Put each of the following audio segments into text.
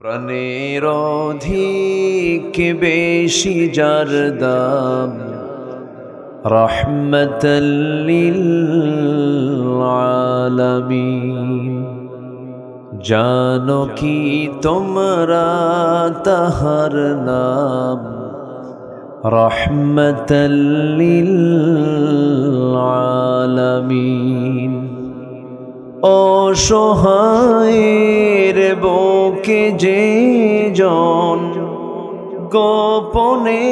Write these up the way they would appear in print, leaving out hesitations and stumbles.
প্রাণের অধিক বেশি যার দাম রাহমাতাল লিল আলামিন। জানো কি তোমরা তাহার নাম রাহমাতাল লিল আলামিন। অসহায়ের বুকে যে জন গোপনে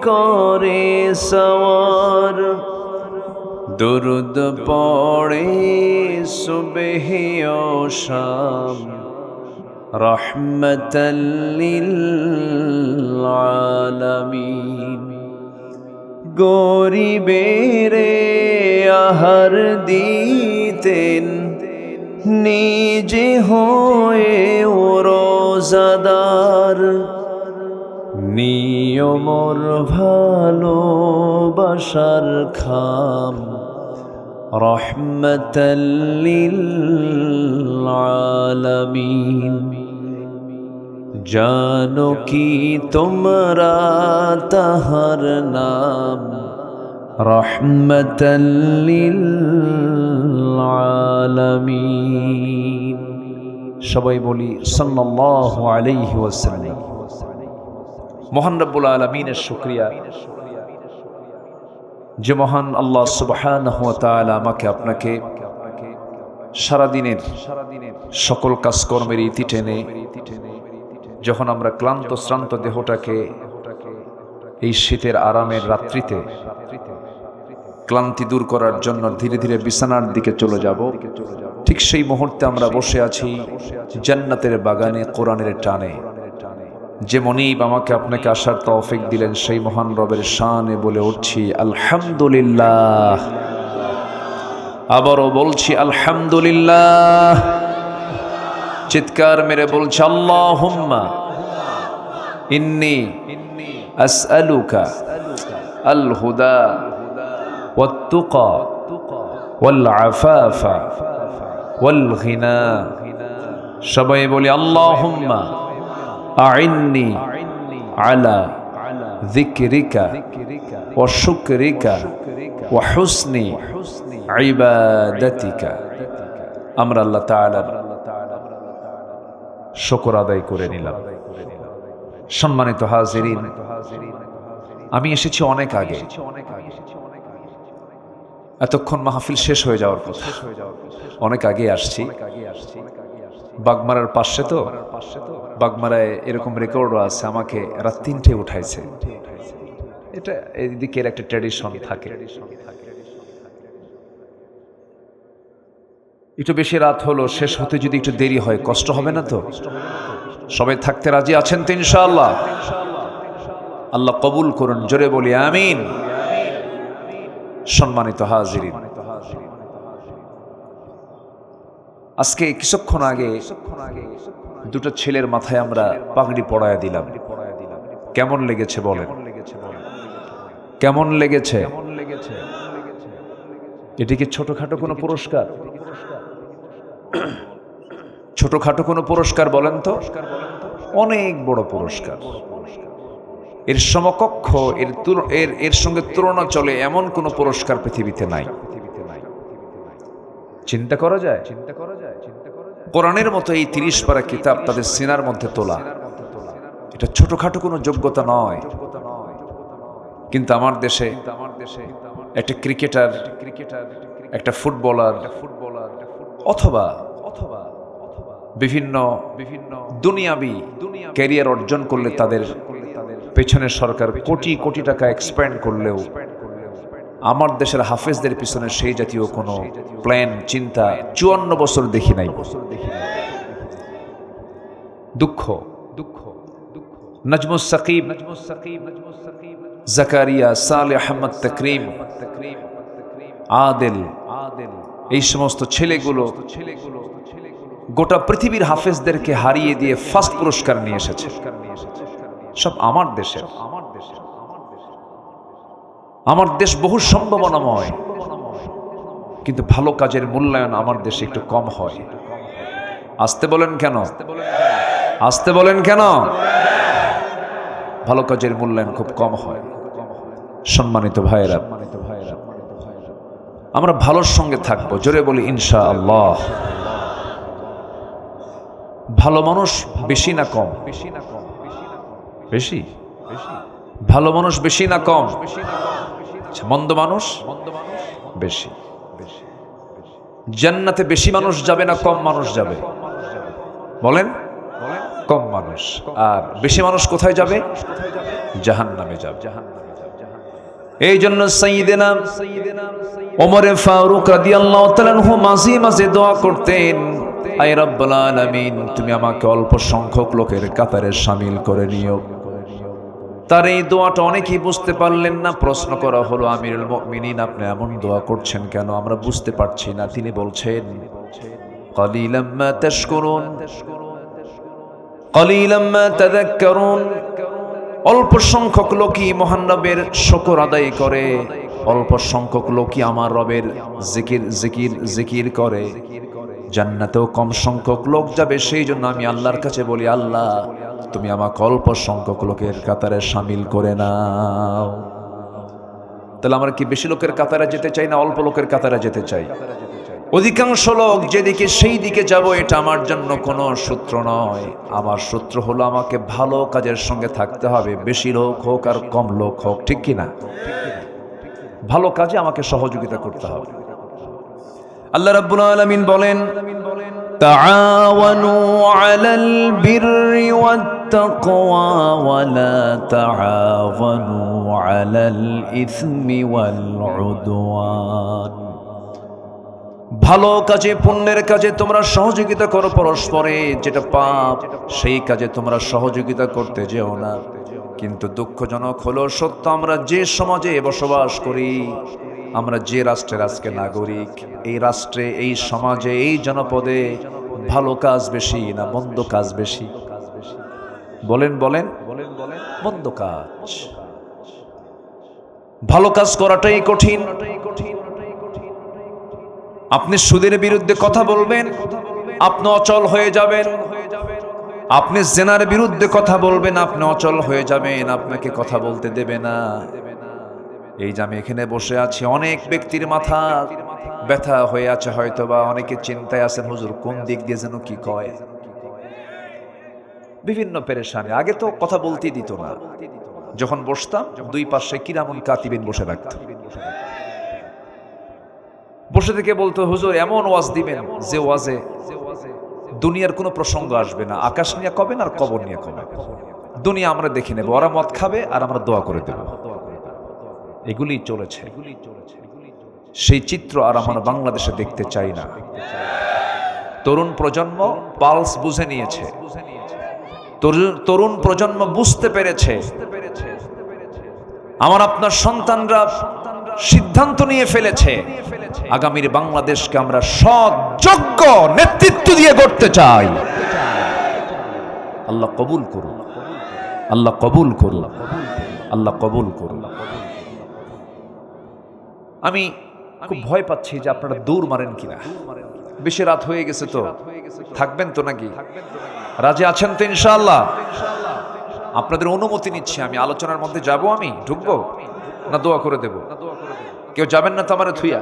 করে সওয়ার, দুরুদ পড়ে সুবহে ও শাম রাহমাতাল লিল আলামিন। গরিবের আহার দিতেন নিজে হয়ে রোজাদার, নিয়মর ভালোবাসার খাম রাহমাতাল লিল আলামিন। জানো কি তোমরা তাহার নাম রাহমাতাল লিল আলামিন। সবাই বলি সাল্লাল্লাহু আলাইহি ওয়াসাল্লাম। মহান রব্বুল আলামিনের শুকরিয়া যে মহান আল্লাহ সুবহানাহু ওয়া তাআলা আমাকে আপনাকে সারাদিনের সকল কাজকর্মের ইতি টেনে যখন আমরা ক্লান্ত শ্রান্ত দেহটাকে এই শীতের আরামের রাত্রিতে ক্লান্তি দূর করার জন্য ধীরে ধীরে বিছানার দিকে চলে যাব, ঠিক সেই মুহূর্তে আমরা বসে আছি জান্নাতের বাগানে কোরআনের টানে। যে মনিব আমাকে আপনাকে আসার তৌফিক দিলেন সেই মহান রবের শানে বলে উঠছি আলহামদুলিল্লাহ। আবারও বলছি আলহামদুলিল্লাহ। চিৎকার মেরে বলছি আল্লাহুম্মা ইন্নী আসআলুকা আল হুদা ওয়াত তুকা ওয়াল আফাফা ওয়াল গিনা। সবাই বলি আল্লাহুম্মা আইন্নি আলা যিকরিকা ওয়া শুকরিকা ওয়া হুসনি ইবাদাতিকা। আমরা আল্লাহ তাআলার শুকর আদায় করে নিলাম। সম্মানিত হাজিরিন, আমি এসেছি অনেক আগে, এতক্ষণ মাহফিল শেষ হয়ে যাওয়ার কথা। অনেক আগে আসছি, বাগমারার পাশে তো, বাগমারায় এরকম রেকর্ডও আছে, আমাকে রাত ৩টে উঠাইছে। এটা এদিকের একটা ট্র্যাডিশন থাকে। একটু বেশি রাত হলো, শেষ হতে যদি একটু দেরি হয় কষ্ট হবে না তো? সবাই থাকতে রাজি আছেন তো ইনশাআল্লাহ? আল্লাহ কবুল করুন, জোরে বলি আমিন। সম্মানিত হাজিরিন, আজকে কিছুক্ষণ আগে দুটো ছেলের মাথায় আমরা পাগড়ি পরায়া দিলাম। কেমন লেগেছে বলেন? কেমন লেগেছে? এটি কি ছোটখাটো কোনো পুরস্কার? ছোটখাটো কোনো পুরস্কার বলেন তো? অনেক বড় পুরস্কার। এর সমকক্ষ, এর সঙ্গে তুলনা চলে এমন কোনো পুরস্কার পৃথিবীতে নাই। চিন্তা করা যায়? কোরআনের মতো এই ৩০ পারা কিতাব তাদের সিনার মধ্যে তোলা, এটা ছোটখাটো কোনো যোগ্যতা নয়। কিন্তু আমার দেশে একটা ক্রিকেটার, একটা ফুটবলার অথবা বিভিন্ন দুনিয়াবি ক্যারিয়ার অর্জন করলে তাদের পেছনে সরকার কোটি কোটি টাকা এক্সপেন্ড করলেও আমার দেশের হাফেজদের পিছনে সেই জাতীয় কোনো প্ল্যান, চিন্তা ৫৪ বছর দেখি নাই। দুঃখ। নাজমুস সাকিব, জাকারিয়া, সালেহ আহমদ তাকরিম, আদেল, এই সমস্ত ছেলেগুলো গোটা পৃথিবীর হাফেজদেরকে হারিয়ে দিয়ে ফার্স্ট পুরস্কার নিয়ে এসেছে। সব আমার দেশের। আমার দেশ বহু সম্ভাবনাময়, কিন্তু ভালো কাজের মূল্যায়ন আমার দেশে একটু কম হয়। আসতে বলেন কেন? আসতে বলেন কেন? ভালো কাজের মূল্যায়ন খুব কম হয়। সম্মানিত ভাইয়েরা, আমরা ভালোর সঙ্গে থাকবো, জোরে বলি ইনশাআল্লাহ। ভালো মানুষ বেশি না কম? বেশি। ভালো মানুষ বেশি না কম? মন্দ মানুষ বেশি। জান্নাতে বেশি মানুষ যাবে না কম মানুষ যাবে? বলেন, কম মানুষ। আর বেশি মানুষ কোথায় যাবে? জাহান্নামে যাবে। এই জন্য সাইয়েদেনা ওমর ফারুক রাদিয়াল্লাহু তাআলা আনহু মাঝে মাঝে দোয়া করতেন, আয় রব্বুল আলামিন, তুমি আমাকে অল্প সংখ্যক লোকের কাতারে শামিল করে নিও। তার এই দোয়াটা অনেকেই বুঝতে পারলেন না। প্রশ্ন করা হলো, আমিরুল মুমিনিন, আপনি এমন দোয়া করছেন কেন? আমরা বুঝতে পারছি না। তিনি বলছেন, কালিলাম মা তাশকুরুন, কালিলাম মা তাযাক্কারুন। অল্প সংখ্যক লোকই মহান রবের শুকর আদায় করে, অল্প সংখ্যক লোকই আমার রবের জিকির করে। জান্নাতেও কম সংখ্যক লোক যাবে, সেই জন্য আমি আল্লাহর কাছে বলি, আল্লাহ তুমি আমাকে অল্প সংখ্যক লোকের কাতারে শামিল করে নাও। তাহলে আমরা কি বেশি লোকের কাতারে যেতে চাই না অল্প লোকের কাতারে যেতে চাই? অধিকাংশ লোক যেদিকে সেই দিকে যাব, এটা আমার জন্য কোনো সূত্র নয়। আমার সূত্র হলো আমাকে ভালো কাজের সঙ্গে থাকতে হবে, বেশি লোক হোক আর কম লোক হোক, ঠিক কিনা? ভালো কাজে আমাকে সহযোগিতা করতে হবে। আল্লাহ রাব্বুল আলামিন বলেন, তাআওয়ানু আলাল বিররি ওয়াত তাকওয়া ওয়া লা তাআওয়ানু আলাল ইসমি ওয়াল উদওয়ান। ভালো কাজে, পুণ্যের কাজে তোমরা সহযোগিতা করো পরস্পরে, যেটা পাপ সেই কাজে তোমরা সহযোগিতা করতে যেও না। কিন্তু দুঃখজনক হলো সত্য, আমরা যে সমাজে বসবাস করি, আমরা যে রাষ্ট্রের আজকে নাগরিক, এই রাষ্ট্রে, এই সমাজে, এই জনপদে ভালো কাজ বেশি না মন্দ কাজ বেশি? বলেন বলেন, মন্দ কাজ। ভালো কাজ করাটাই কঠিন। আপনি সুদের বিরুদ্ধে কথা বলবেন, আপনি অচল হয়ে যাবেন। আপনি জেনার বিরুদ্ধে কথা বলবেন, আপনি অচল হয়ে যাবেন, আপনাকে কথা বলতে দেবে না। এই যে আমি এখানে বসে আছি, অনেক ব্যক্তির মাথা ব্যথা হয়ে আছে, হয়তোবা অনেকে চিন্তায় আছেন, হুজুর কোন দিক দিয়ে যেন কি কয়, বিভিন্ন পেরেশানি। আগে তো কথা বলতেই দিত না, যখন বসতাম দুই পাশে কিরামুন কাতিবিন বসে রাখত, বসে থেকে বলতো, হুজুর এমন ওয়াজ দিবেন যে ওয়াজে দুনিয়ার কোনো প্রসঙ্গ আসবে না, আকাশ নিয়ে কবেন আর কবর নিয়ে কবেন, দুনিয়া আমরা দেখে নেব, ওরা মদ খাবে আর আমরা দোয়া করে দেব। এগুলি চলেছে। সেই চিত্র আর আমরা বাংলাদেশে দেখতে চাই না। তরুণ প্রজন্ম পালস বুঝে নিয়েছে, তরুণ প্রজন্ম বুঝতে পেরেছে। আমার আপনার সন্তানরা সিদ্ধান্ত নিয়ে ফেলেছে, আগামীর বাংলাদেশকে আমরা সৎ যোগ্য নেতৃত্ব দিয়ে গড়তে চাই। আল্লাহ কবুল করুন, আল্লাহ কবুল করুন, আল্লাহ কবুল করুন। আমি খুব ভয় পাচ্ছি যে আপনারা দৌড় মারেন কিনা। বেশি রাত হয়ে গেছে তো, থাকবেন তো নাকি? রাজি আছেন তো ইনশাআল্লাহ? আপনাদের অনুমতি নিচ্ছি, আমি আলোচনার মধ্যে যাব, আমি ঢুকবো না দোয়া করে দেব? কেউ যাবেন না তো আমার থুইয়া?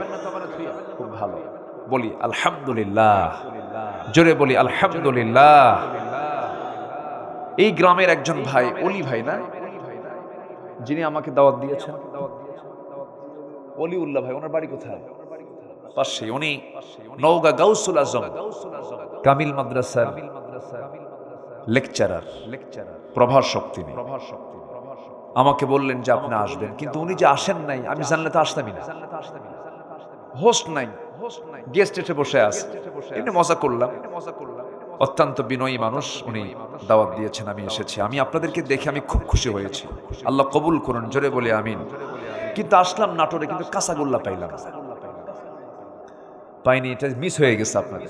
খুব ভালো, বলি আলহামদুলিল্লাহ, জোরে বলি আলহামদুলিল্লাহ। এই গ্রামের একজন ভাই, অলি ভাই না, যিনি আমাকে দাওয়াত দিয়েছেন, অলিউল্লাহ ভাই, ওনার বাড়ি কোথায়? পাশে। উনি নওগাঁ গাউসুল আজম কামিল মাদ্রাসার লেকচারার, প্রভাষক তিনি। আমাকে বললেন যে আপনি আসবেন, কিন্তু উনি যে আসেন নাই, আমি জানলে তো আসতামই না। হোস্ট নাই, গেস্ট এসে বসে আছে, এমনি মজা করলাম। অত্যন্ত বিনয়ী মানুষ, উনি দাওয়াত দিয়েছেন, আমি এসেছি। আমি আপনাদেরকে দেখে আমি খুব খুশি হয়েছি, আল্লাহ কবুল করুন, জোরে বলে আমিন। কিন্তু আসলাম নাটোরে, কিন্তু কাঁচাগোল্লা পাইলাম, পাইনি, এটা মিস হয়ে গেছে আপনাদের।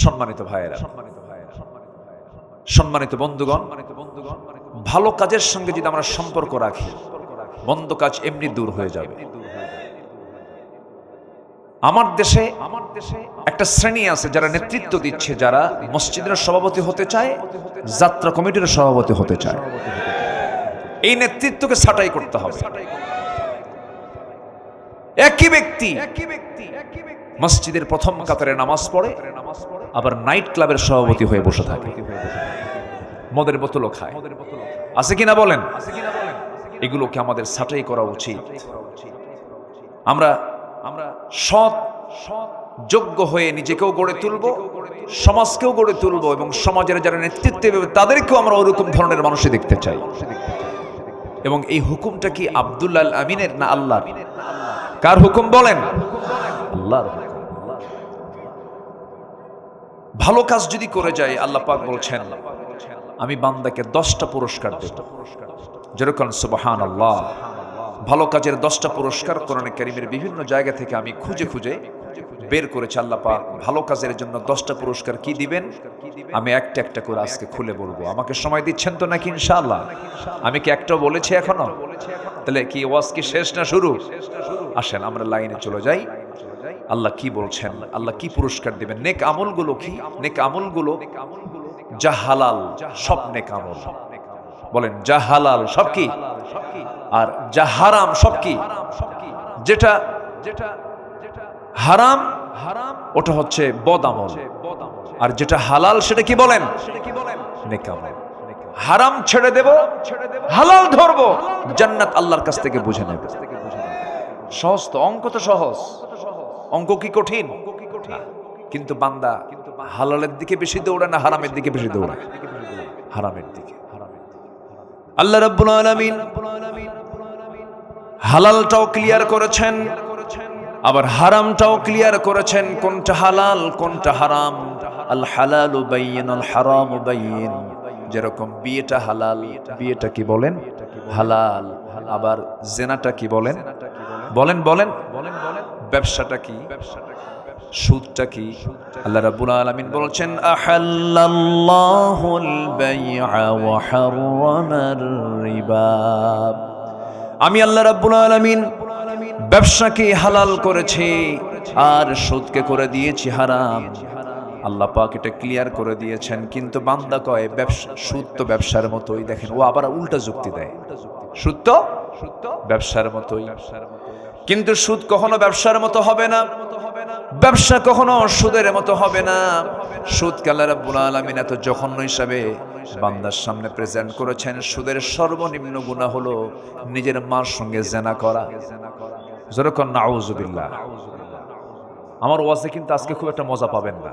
সম্মানিত ভাইয়েরা, সম্মানিত বন্ধুগণ, ভালো কাজের সঙ্গে যদি আমরা সম্পর্ক রাখি, মন্দ কাজ এমনি দূর হয়ে যাবে। আমার দেশে একটা শ্রেণী আছে যারা নেতৃত্ব দিচ্ছে, যারা মসজিদের সভাপতি হতে চায়, যাত্রা কমিটির সভাপতি হতে চায়। এই নেতৃত্বকে ছাঁটাই করতে হবে। একই ব্যক্তি মসজিদের প্রথম কাতারে নামাজ পড়ে, আবার নাইট ক্লাবের সভাপতি হয়ে বসে থাকে, মদের বোতলও খায়। আছে কিনা বলেন? এগুলোকে আমাদের ছাঁটাই করা উচিত। আমরা সৎ যোগ্য হয়ে নিজেকেও গড়ে তুলব, সমাজকেও গড়ে তুলব, এবং সমাজের যারা নেতৃত্বে তাদেরকেও আমরা ওরকম ধরনের মানুষই দেখতে চাই। এবং এই হুকুমটা কি আব্দুল্লাহ আল আমিনের না আল্লাহর? কার হুকুম বলেন? আল্লাহর। ভালো কাজ যদি করে যায়, আল্লাহ পাক বলছেন আমি বান্দাকে 10টা পুরস্কার দেব। যেরকম সুবহানাল্লাহ। ভালো কাজের 10টা পুরস্কার কোরআনে কারীমের বিভিন্ন জায়গা থেকে আমি খুঁজে খুঁজে বের করেছি। আল্লাহ পাক ভালো কাজের জন্য 10টা পুরস্কার কি দিবেন আমি একটা একটা করে আজকে খুলে বলবো। আমাকে সময় দিচ্ছেন তো নাকি ইনশাআল্লাহ? আমি কি একটাও বলেছি এখনো? তাহলে কি ওয়াজ কি শেষ না শুরু? আসেন আমরা লাইনে চলে যাই। আল্লাহ কি বলছেন, আল্লাহ কি পুরস্কার দিবেন। নেক আমলগুলো কি? নেক আমলগুলো যা হালাল সব নেক আমল। বলেন যা হালাল সব কি, আর যা হারাম সব কি? যেটা হারাম ওটা হচ্ছে বদ আমল, আর যেটা হালাল সেটা কি বলেন? নেক আমল। হারাম ছেড়ে দেব, হালাল ধরবো, জান্নাত আল্লাহর কাছ থেকে বুঝে নেব। সহজ তো, অঙ্ক তো সহজ। অঙ্ক কি কঠিন? কিন্তু বান্দা হালালের দিকে বেশি দৌড়ায় না হারামের দিকে বেশি দৌড়ায়? হারামের দিকে। আল্লাহ রাব্বুল আলামিন হালালটাও ক্লিয়ার করেছেন, আবার হারামটাও ক্লিয়ার করেছেন। কোনটা হালাল কোনটা হারাম। আল হালালু বাইয়িন আল হারামু বাইয়িন। যেরকম বিয়েটা হালাল, বিয়েটা কি বলেন? হালাল। আবার জিনাটা কি বলেন? বলেন বলেন। ব্যবসাটা কি? সুদটা কি? আল্লাহ রাব্বুল আলামিন বলছেন আহাল্লাল্লাহুল বাই'a ওয়া হাররামার রিবা। আমি আল্লাহ রাব্বুল আলামিন ব্যবসাকে হালাল করেছি আর সুদকে করে দিয়েছি হারাম। আল্লাহ পাক এটা ক্লিয়ার করে দিয়েছেন, কিন্তু বান্দা কয় ব্যবসা, সুদ তো ব্যবসার মতোই। দেখেন ও আবার উল্টা যুক্তি দেয়, সুদ তো ব্যবসার মতোই। কিন্তু সুদ কখনো ব্যবসার মতো হবে না, ব্যবসা কখনো সুদের মতো হবে না। সুদকে আল্লাহ রাব্বুল আলামিন এত জঘন্য হিসাবে বান্দার সামনে প্রেজেন্ট করেছেন। সুদের সর্বনিম্ন গুনাহ হলো নিজের মার সঙ্গে জিনা করা। যেরকম নাউযুবিল্লাহ। আমার ওয়াজে কিন্তু আজকে খুব একটা মজা পাবেন না।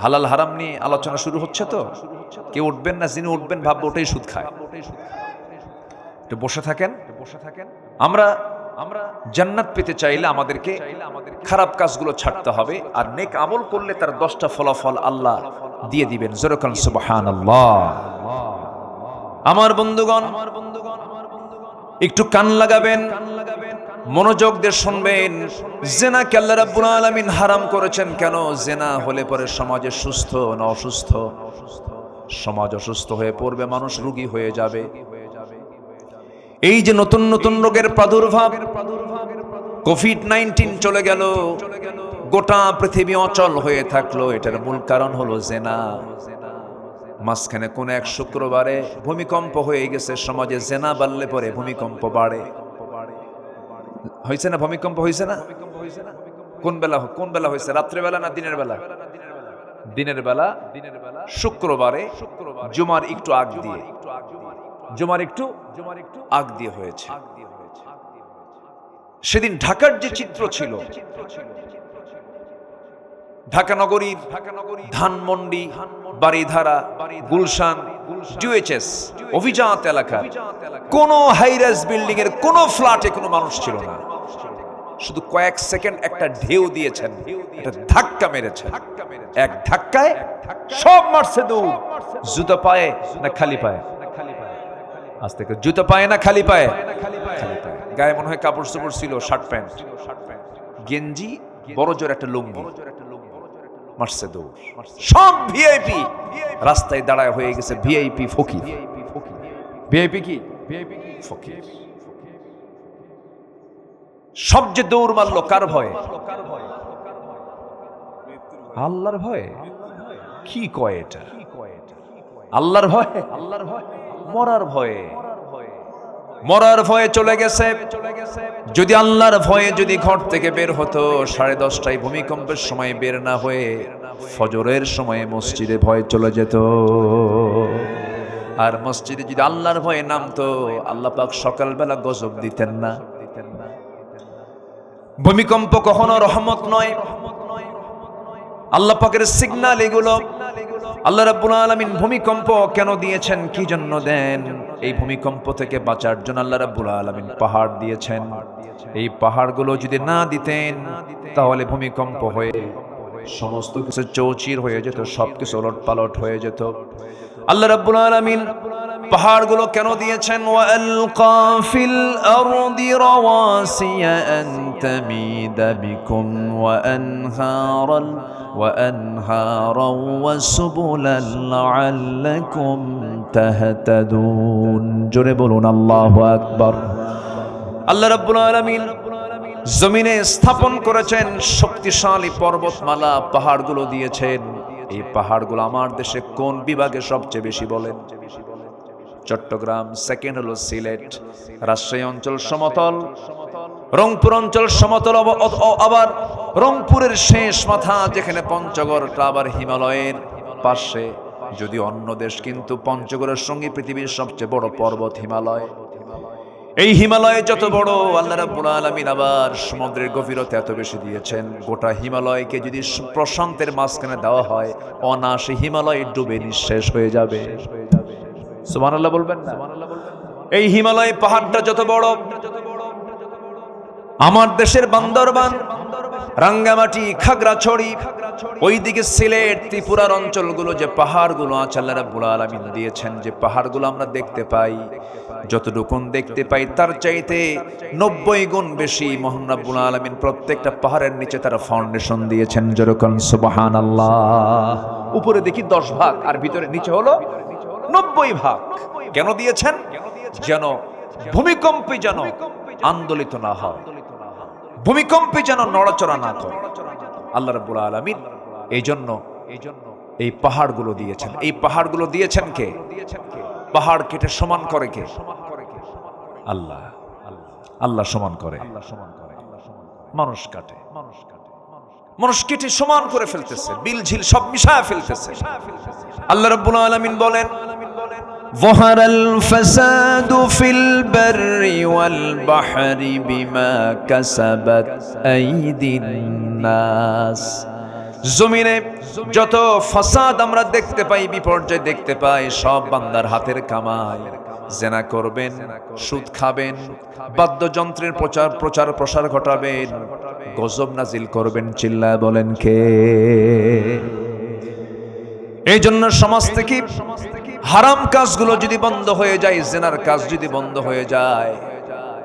হালাল হারাম নিয়ে আলোচনা শুরু হচ্ছে তো কেউ উঠবেন না, যিনি উঠবেন ভাববে ওটাই সুদ খায়। একটু বসে থাকেন। আমরা জান্নাত পেতে চাইলে আমাদেরকে খারাপ কাজগুলো ছাড়তে হবে, আর নেক আমল করলে তার 10টা ফলাফল আল্লাহ দিয়ে দিবেন। যেরকম সুবহানাল্লাহ। আমার বন্ধুগণ একটু কান লাগাবেন, মনোযোগ দিয়ে শুনবেন। জিনাকে আল্লাহ রাব্বুল আলামিন হারাম করেছেন কেন? জিনা হলে পরে সমাজে সুস্থ না অসুস্থ? সমাজ অসুস্থ হয়ে পড়বে, মানুষ রোগী হয়ে যাবে। এই যে নতুন নতুন রোগের প্রাদুর্ভাব, কোভিড-19 চলে গেল, গোটা পৃথিবী অচল হয়ে থাকলো, এটার মূল কারণ হলো জিনা। মাঝখানে কোন এক শুক্রবারে ভূমিকম্প হয়ে গেছে সমাজে। জিনা বাড়লে পরে ভূমিকম্প বাড়ে। হয়েছে না? ভূমিকম্প হয়েছে না? কোন বেলা হয়েছে? রাত্রে বেলা না দিনের বেলা? দিনের বেলা। শুক্রবারে জুমার একটু আগ দিয়ে, জুমার একটু আগ দিয়ে হয়েছে। সেদিন ঢাকার যে চিত্র ছিল, ঢাকা নগরীর ধানমন্ডি, বাড়িধারা, গুলশান, ডিউএইচএস অভিজাত এলাকা, কোন হাইরাইজ বিল্ডিং এর কোন ফ্ল্যাটে কোনো মানুষ ছিল না। শুধু কয়েক সেকেন্ড একটা ঢেউ দিয়েছেন, একটা ধাক্কা মেরেছেন। এক ধাক্কায় সব মারছে দৌড়। জুতো পায়ে না খালি পায়ে? আজ থেকে জুতো পায়ে না খালি পায়ে? গায়ে মনে হয় কাপড় চোপড় ছিল, শার্ট প্যান্ট, গেঞ্জি, বড় জোর একটা লুঙ্গি। মারছে দৌড়। সব ভিআইপি রাস্তায় দাঁড়ায় হয়ে গেছে ভিআইপি ফকির। ভিআইপি কি? ফকির। সবচেয়ে দৌড় মারলো কার ভয়ে? আল্লাহর ভয়ে। কি কয় এটা? আল্লাহর ভয়ে, মরার ভয়ে। মরার ভয়ে চলে গেছে। যদি আল্লাহর ভয়ে যদি ঘর থেকে বের হতো 10:30টায় ভূমিকম্পের সময় বের না হয়ে ফজরের সময় মসজিদে ভয়ে চলে যেত। আর মসজিদে যদি আল্লাহর ভয়ে নামতো আল্লাহ পাক সকালবেলা গজব দিতেন না। ভূমিকম্প কখনো রহমত নয়, আল্লাহ পাকের সিগন্যাল এগুলো। আল্লাহ রাব্বুল আলামিন ভূমিকম্প কেন দিয়েছেন, কি জন্য দেন? এই ভূমিকম্প থেকে বাঁচার জন্য আল্লাহ রাব্বুল আলামিন পাহাড় দিয়েছেন। এই পাহাড়গুলো যদি না দিতেন তাহলে ভূমিকম্প হয়ে সমস্ত কিছু চৌচির হয়ে যেত, সবকিছু ওলটপালট হয়ে যেত। আল্লাহ রাব্বুল আলামিন পাহাড়গুলো কেন দিয়েছেন? ওয়ালকা ফিল আরদি রাওয়াসিয়া আন তামিদা বিকুম وأنهارا وسبلا لعلكم تهتدون জোরে বলুন আল্লাহু আকবার। আল্লাহ রাব্বুল আলামিন জমিনে স্থাপন করেছেন শক্তিশালী পর্বতমালা, পাহাড়গুলো দিয়েছেন। এই পাহাড়গুলো আমার দেশে কোন বিভাগে সবচেয়ে বেশি বলেন? চট্টগ্রাম, সেকেন্ড হলো সিলেট, রাজশাহী অঞ্চল সমতল, রংপুর অঞ্চল সমতল, আবার রংপুরের শেষ মাথা যেখানে পঞ্চগড়টা আবার হিমালয়ের পাশে। যদি অন্য দেশ, কিন্তু পঞ্চগড়ের সঙ্গে পৃথিবীর সবচেয়ে বড় পর্বত হিমালয়। এই হিমালয় যত বড়, আল্লাহ রাব্বুল আলামিন আবার সমুদ্রের গভীরতা এত বেশি দিয়েছেন। গোটা হিমালয়কে যদি প্রশান্তের মাঝখানে দেওয়া হয় অনায়াসে হিমালয় ডুবে নিঃশেষ হয়ে যাবে। সুবহানাল্লাহ বলবেন না? এই হিমালয় পাহাড়টা যত বড়, আমার দেশের বান্দরবান, রাঙ্গামাটি, খাগড়াছড়ি, ওইদিকে সিলেট, ত্রিপুরার অঞ্চলগুলো যে পাহাড়গুলো আছে আল্লাহ রাব্বুল আলামিন দিয়েছেন, যে পাহাড়গুলো আমরা দেখতে পাই, যতটুকু দেখতে পাই তার চাইতে 90 গুণ বেশি মহান রাব্বুল আলামিন প্রত্যেকটা পাহাড়ের নিচে তার ফাউন্ডেশন দিয়েছেন। যেরকম সুবহানাল্লাহ। উপরে দেখি 10 ভাগ আর ভিতরে নিচে হলো 90 ভাগ। কেন দিয়েছেন? যেন ভূমিকম্পে যেন আন্দোলিত না হয়, ভূমিকম্পে যেন নড়াচড়া না করে। আল্লাহ রাব্বুল আলামিন এই জন্য এই পাহাড়গুলো দিয়েছেন। এই পাহাড়গুলো দিয়েছেন কে? পাহাড় কেটে সমান করে কে? আল্লাহ। আল্লাহ সমান করে, মানুষ কাটে। মানুষ কেটে সমান করে ফেলতেছে, বিল ঝিল সব মিশায় ফেলতেছে। আল্লাহ রাব্বুল আলামিন বলেন, ظهر الفساد في البر والبحر بما كسبت أيدي الناس। জমিনে যত ফাসাদ আমরা দেখতে পাই, বিপর্যয় দেখতে পাই, সব বান্দার হাতের কামাই। জেনা করবেন, সুদ খাবেন, বাদ্যযন্ত্রের প্রচার প্রসার ঘটাবেন, গজব নাজিল করবেন। চিল্লায় বলেন কে? এই জন্য সমাজ থেকে হারাম কাজগুলো যদি বন্ধ হয়ে যায়, জেনার কাজ যদি বন্ধ হয়ে যায়,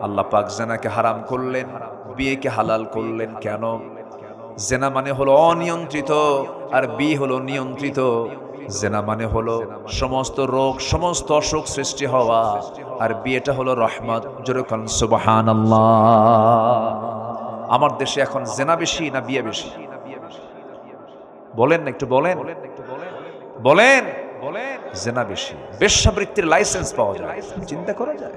আল্লাহ পাক জেনাকে হারাম করলেন, বিয়েকে হালাল করলেন। কেন? জেনা মানে হলো অনিয়ন্ত্রিত, আর বিয়ে হলো নিয়ন্ত্রিত। জেনা মানে হলো সমস্ত রোগ, সমস্ত অসুখ সৃষ্টি হওয়া, আর বিয়েটা হলো রহমত। যেরকম সুবহানাল্লাহ। আমার দেশে এখন জেনা বেশি না বিয়ে বেশি? বলেন না, একটু বলেন, বলেন। জেনা বেশি। বেশ্যাবৃত্তির লাইসেন্স পাওয়া যায়, চিন্তা করা যায়।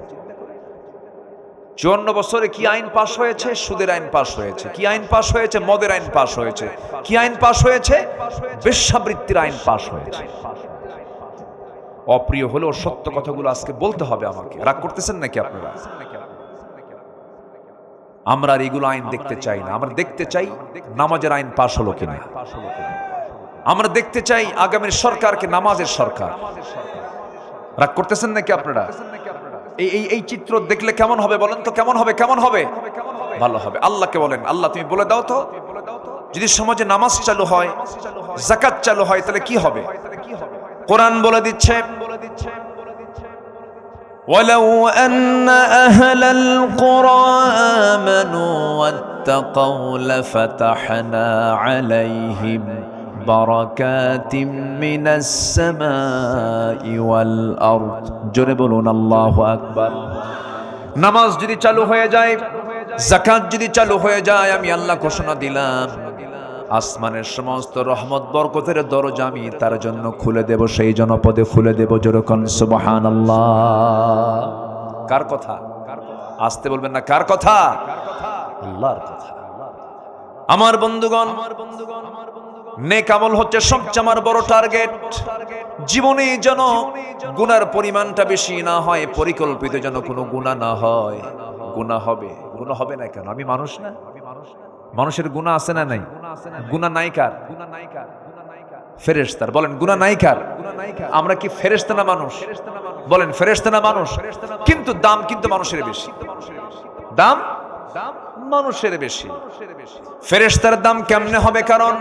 54 বছরে কি আইন পাশ হয়েছে? সুদের আইন পাশ হয়েছে। কি আইন পাশ হয়েছে? মদের আইন পাশ হয়েছে। কি আইন পাশ হয়েছে? বেশ্যাবৃত্তির আইন পাশ হয়েছে। অপ্রিয় হলেও সত্য কথাগুলো আজকে বলতে হবে আমাকে। রাগ করতেছেন নাকি আপনারা? আমরা আর এগুলো আইন দেখতে চাই না। আমরা দেখতে চাই নামাজের আইন পাশ হলো কিনা। আমরা দেখতে চাই আগামীর সরকারকে নামাজের সরকার। রাগ করতেছেন নাকি আপনারা? এই চিত্র দেখলে কেমন হবে বলেন তো? কেমন হবে? কেমন হবে? ভালো হবে। আল্লাহকে বলেন, আল্লাহ তুমি বলে দাও তো, যদি সমাজে নামাজ চালু হয়, যাকাত চালু হয়, তাহলে কি হবে? কোরআন বলে দিচ্ছে, ওয়ালাউ আন্না আহলাল কুরা আমানু ওয়াত্তাকাউ লাফাতাহনা আলাইহিম বারাকাতিম মিনাস সামাই ওয়াল আরদ। জোরে বলুন আল্লাহু আকবার। নামাজ যদি চালু হয়ে যায়, যাকাত যদি চালু হয়ে যায়, আমি আল্লাহ ঘোষণা দিলাম আসমানের সমস্ত রহমত বরকতের দরজা আমি তার জন্য খুলে দেব, সেই জনপদে খুলে দেব। যেরকম সুবহানাল্লাহ। কার কথা? আসতে বলবেন না, কার কথা? আল্লাহর কথা। আমার বন্ধুগণ, নেক আমল হচ্ছে সবচেয়ে আমার বড় টার্গেট। জীবনে যেন গুনার পরিমাণটা বেশি না হয়, পরিকল্পিত যেন কোনো গুনাহ না হয়। গুনাহ হবে, গুনাহ হবে না কেন? আমি মানুষ না? মানুষের গুনাহ আছে না নাই? গুনাহ নাই কার? ফেরেশতার। বলেন গুনাহ নাই কার? আমরা কি ফেরেশতা না মানুষ? বলেন ফেরেশতা না মানুষ? কিন্তু দাম কিন্তু মানুষের বেশি। দাম মানুষের বেশি। ফেরেশতার দাম কেমনে হবে? কারণ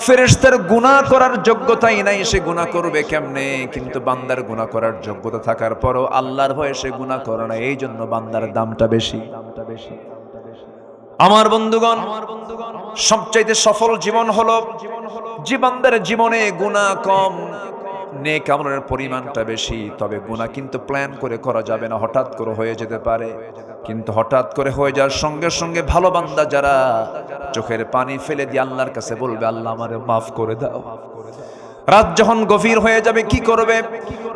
ফেরেশতার গুনাহ করার যোগ্যতাই নাই, সে গুনাহ করবে কেমনে? কিন্তু বান্দার গুনাহ করার যোগ্যতা থাকার পরও আল্লাহর ভয়ে সে গুনাহ করে না, এই জন্য বান্দার দামটা বেশি। আমার বন্ধুগণ, সবচাইতে সফল জীবন হলো যে বান্দার জীবনে গুনাহ কম, নেক আমলের পরিমাণটা বেশি। তবে গুনাহ কিন্তু প্ল্যান করে করা যাবে না, হঠাৎ করে হয়ে যেতে পারে। কিন্তু হঠাৎ করে হয়ে যাওয়ার সঙ্গে সঙ্গে ভালো বান্দা যারা চোখের পানি ফেলে দিয়ে আল্লাহর কাছে বলবে, আল্লাহ আমারে মাফ করে দাও। রাত যখন গভীর হয়ে যাবে কি করবে?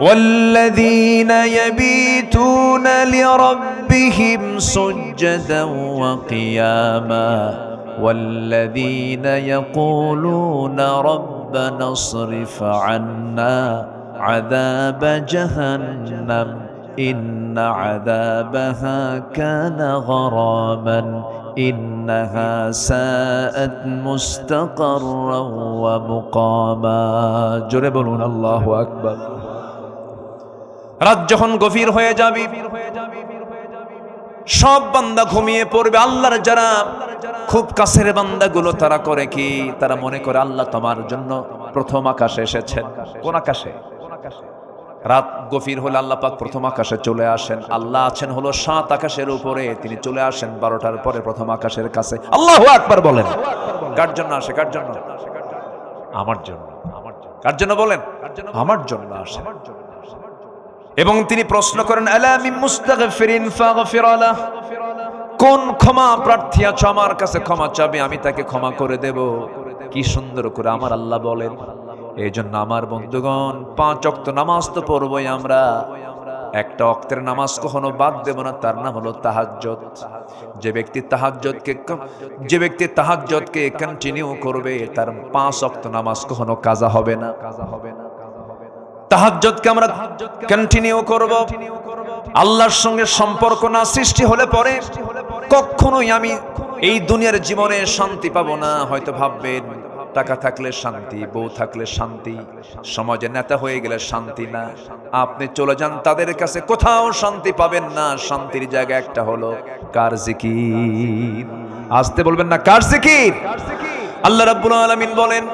ওয়াল্লাযীনা ইয়াবিতুনা লিরাব্বিহিম সুজদান ওয়া কিয়ামা ওয়াল্লাযীনা ইয়াকুলুনা রাব্বানা ইসরিফ আন্না আযাবা জাহান্নাম ইন্না আযাবাহা কানা গরামান ইন্নাহা সাআত মুস্তাকাররান ওয়া মুকামা। জোরে বলুন আল্লাহু আকবার। রাত যখন গভীর হয়ে যাবে, সব বান্দা ঘুমিয়ে পড়বে। আল্লাহর যারা খুব কাছের বান্দাগুলো তারা করে কি? তারা মনে করে আল্লাহ তোমার জন্য প্রথম আকাশে এসেছেন। কোন আকাশে? রাত গভীর হলে আল্লাহ পাক প্রথম আকাশে চলে আসেন। আল্লাহ আছেন হলো 7 আকাশের উপরে, তিনি চলে আসেন 12টার পরে প্রথম আকাশের কাছে। আল্লাহু আকবার বলেন। কার জন্য আসে? কার জন্য? আমার জন্য। কার জন্য বলেন? আমার জন্য আসে। এবং তিনি প্রশ্ন করেন, আলা মিন মুস্তাগফিরিন ফাগফির লাহ, কোন ক্ষমা প্রার্থী আছো আমার কাছে ক্ষমা চাবে, আমি তাকে ক্ষমা করে দেব। কি সুন্দর করে আমার আল্লাহ বলেন। এই জন্য আমার বন্ধুগণ, 5 ওয়াক্ত নামাজ তো পড়বই আমরা। একটা ওয়াক্তের নামাজ কখনো বাদ দেব না, তার নাম হলো তাহাজ্জুদ। যে ব্যক্তি তাহাজ্জুদকে কন্টিনিউ করবে, তার 5 ওয়াক্ত নামাজ কখনো কাজা হবে না। তাহাজ্জুদকে আমরা কন্টিনিউ করব। আল্লাহর সঙ্গে সম্পর্ক না সৃষ্টি হলে পরে কখনোই আমি এই দুনিয়ার জীবনে শান্তি পাবো না। হয়তো ভাববেন টাকা থাকলে শান্তি, বউ থাকলে শান্তি, সমাজে নেতা হয়ে গেলে শান্তি না। আপনি চলে যান তাদের কাছে, কোথাও শান্তি পাবেন না। শান্তির জায়গা একটা হলো কার জিকির। আসতে বলবেন না, কার জিকির? আল্লাহ রাব্বুল আলামিন বলেন,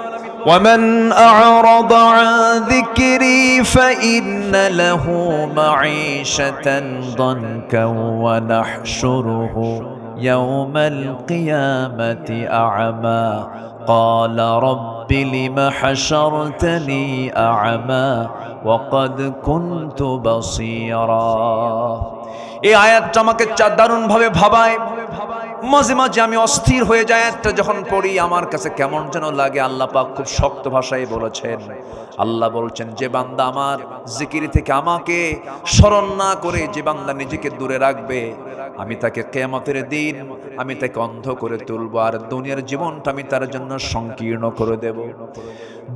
ومن أعرض عن ذكري فإن له معيشة ضنكا ونحشره يوم القيامة أعمى قال رب لم حشرتني أعمى وقد كنت بصيرا। এই আয়াতটা আমাকে দারুণ ভাবে ভাবায়। মাঝে মাঝে আমি অস্থির হয়ে যাই, আয়াতটা যখন পড়ি আমার কাছে কেমন যেন লাগে। আল্লাহ পাক খুব শক্ত ভাষায় বলেছেন। আল্লাহ বলছেন, যে বান্দা আমার জিকির থেকে আমাকে স্মরণ না করে যে বান্দা নিজেকে দূরে রাখবে, আমি তাকে কিয়ামতের দিন আমি তাকে অন্ধ করে তুলব, আর দুনিয়ার জীবনটা আমি তার জন্য সংকীর্ণ করে দেব।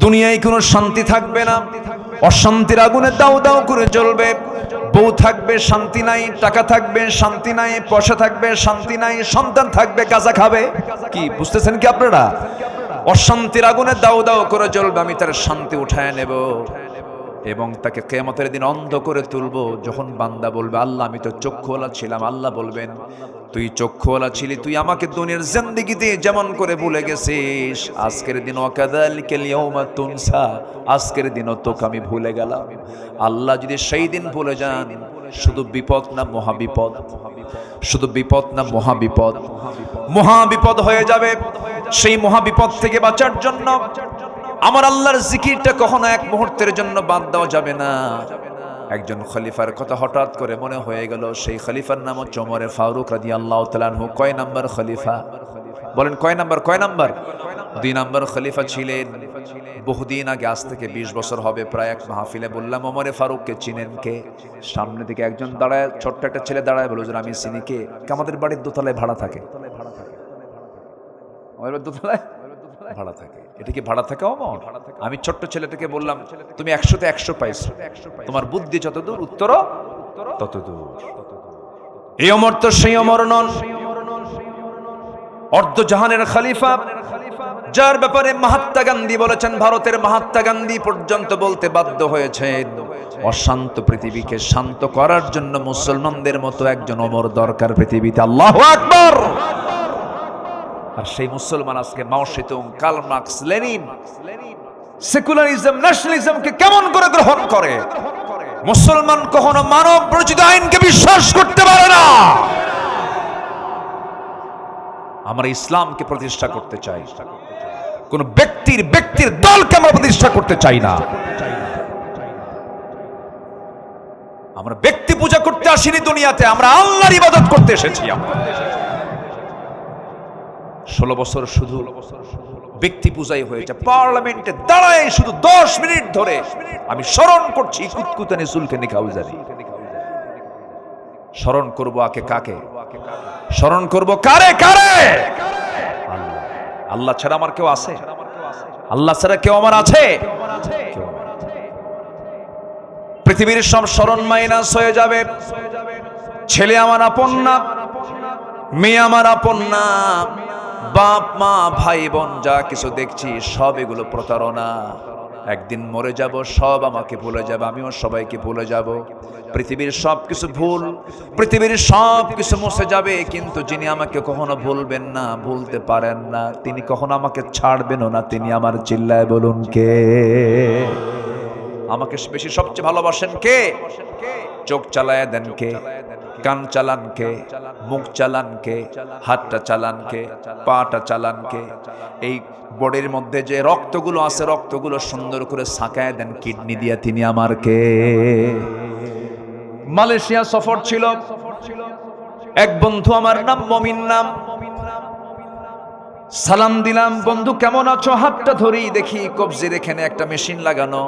দুনিয়ায় কোনো শান্তি থাকবে না, অশান্তির আগুনে দাউ দাউ করে জ্বলবে। বউ থাকবে শান্তি নাই, টাকা থাকবে শান্তি নাই, পয়সা থাকবে শান্তি নাই, সন্তান থাকবে গাঁজা খাবে। কি বুঝতেছেন কি আপনারা? অশান্তির আগুনে দাউ দাউ করে জ্বলবে, আমি তার শান্তি উঠায় নেব এবং তাকে কিয়ামতের দিন অন্ধ করে তুলবো। যখন বান্দা বলবে, আল্লাহ আমি তো চক্ষুওয়ালা ছিলাম, আল্লাহ বলবেন, তুই চক্ষুওয়ালা ছিলি, তুই আমাকে দুনিয়ার জিন্দেগিতে যেমন করে ভুলে গেছিস, আজকের দিন ওয়াকাযালিকাল ইয়াউমা তুনসা, আজকের দিনও তোকে আমি ভুলে গেলাম। আল্লাহ যদি সেই দিন ভুলে যান, শুধু বিপদ না মহাবিপদ, শুধু বিপদ না মহাবিপদ, মহাবিপদ হয়ে যাবে। সেই মহাবিপদ থেকে বাঁচার জন্য আমার আল্লাহর জিকিরটা কখনো এক মুহূর্তের জন্য বাদ দেওয়া যাবে না। একজন খলিফার কথা হঠাৎ করে মনে হয়ে গেল, সেই খলিফার নাম হচ্ছে ওমরে ফারুক রাদিয়াল্লাহু তাআলা আনহু। কয় নাম্বার খলিফা বলেন? কয় নাম্বার? 2 নাম্বার খলিফা ছিলেন। বহুদিন আগে, আজ থেকে 20 বছর হবে প্রায়, এক মাহফিলে বললাম ওমরে ফারুককে চিনেন কে? সামনে দিকে একজন দাঁড়ায়, ছোট্ট একটা ছেলে দাঁড়ায়, বলে আমি চিনি। কে? আমাদের বাড়ির দোতলায় ভাড়া থাকে। আমাদের দোতলায় ভাড়া থাকে। এটা কি ভাড়া থাকা অমর? আমি ছোট্ট ছেলেটাকে বললাম, তুমি 100তে 100 পাইছো, তোমার বুদ্ধি যত দূর উত্তরও তত দূর। এই অমর তো সেই অমর নন, অর্ধ জাহানের খলিফা, যার ব্যাপারে মহাত্মা গান্ধী বলেছেন, ভারতের মহাত্মা গান্ধী পর্যন্ত বলতে বাধ্য হয়েছেন, অশান্ত পৃথিবীকে শান্ত করার জন্য মুসলমানদের মতো একজন ওমর দরকার পৃথিবীতে। আল্লাহু আকবার। আর সেই মুসলমান আজকে Mao Tse-tung, Karl Marx, Lenin, secularism, ন্যাশনালিজমকে কেমন করে গ্রহণ করে? মুসলমান কখনো মানব রচিত আইনকে বিশ্বাস করতে পারে না। আমরা ইসলামকে প্রতিষ্ঠা করতে চাই, কোন ব্যক্তির দলকে আমরা প্রতিষ্ঠা করতে চাই না। আমরা ব্যক্তি পূজা করতে আসিনি দুনিয়াতে, আমরা আল্লাহর ইবাদত করতে এসেছি। 16 বছর শুধু ব্যক্তি পূজাই হয়েছে। পার্লামেন্টে দাঁড়ায় শুধু 10 মিনিট ধরে আমি স্মরণ করছি কুতকুতানি সুলতানি কাউজারি। স্মরণ করবো আকে কাকে? স্মরণ করবো কারে কারে? আল্লাহ ছাড়া আমার কেউ আছে? আল্লাহ ছাড়া কেউ আমার আছে? পৃথিবীর সব স্মরণ মাইনাস হয়ে যাবে। ছেলে আমার আপন না, মেয়ে আমার আপন না, বাপ মা ভাই বোন যা কিছু দেখছি সব এগুলো প্রতারণা। একদিন মরে যাব, সব আমাকে ভুলে যাবে, আমিও সবাইকে ভুলে যাব। পৃথিবীর সব কিছু ভুল, পৃথিবীর সব কিছু মুছে যাবে, কিন্তু যিনি আমাকে কখনো ভুলবেন না, ভুলতে পারেন না, তিনি কখনো আমাকে ছাড়বেনও না, তিনি আমার। চিল্লায় বলুন কে? আমাকে বেশি সবচেয়ে ভালোবাসেন কে? চোখ চালায় দেন কে? কান চালান কে? মুখ চালান কে? হাতটা চালান কে? পাটা চালান কে? এই বডির মধ্যে যে রক্তগুলো আছে, রক্তগুলো সুন্দর করে ছাকায় দেন কিডনি দিয়া, তিনি আমার কে? মালয়েশিয়া সফর ছিল, এক বন্ধু আমার, নাম মমিন নাম। সালাম দিলাম, বন্ধু কেমন আছো? হাতটা ধরি, দেখি কবজির এখানে একটা মেশিন লাগানো।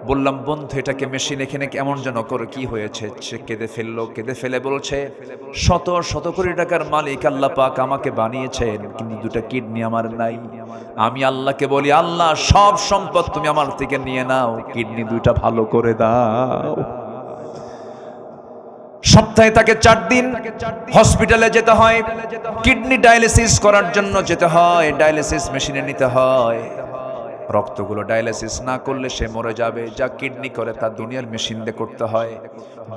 বললাম, বন্ধু এটাকে মেশিন এখানে কেমন যেন করে, কি হয়েছে? সে কেঁদে ফেললো। কেঁদে ফেলে বলছে, শত শত কোটি টাকার মালিক আল্লাহ পাক আমাকে বানিয়েছেন, কিন্তু 2টা কিডনি আমার নাই। আমি আল্লাহকে বলি, আল্লাহ সব সম্পদ তুমি আমার থেকে নিয়ে নাও, কিডনি 2টা ভালো করে দাও। সপ্তাহে তাকে 4 দিন হসপিটালে যেতে হয়, কিডনি ডায়ালিসিস করার জন্য যেতে হয়, ডায়ালিসিস মেশিনে নিতে হয়। রক্তগুলো ডায়ালিসিস না করলে সে মরে যাবে। যা কিডনি করে তা দুনিয়ার মেশিন দিয়ে করতে হয়।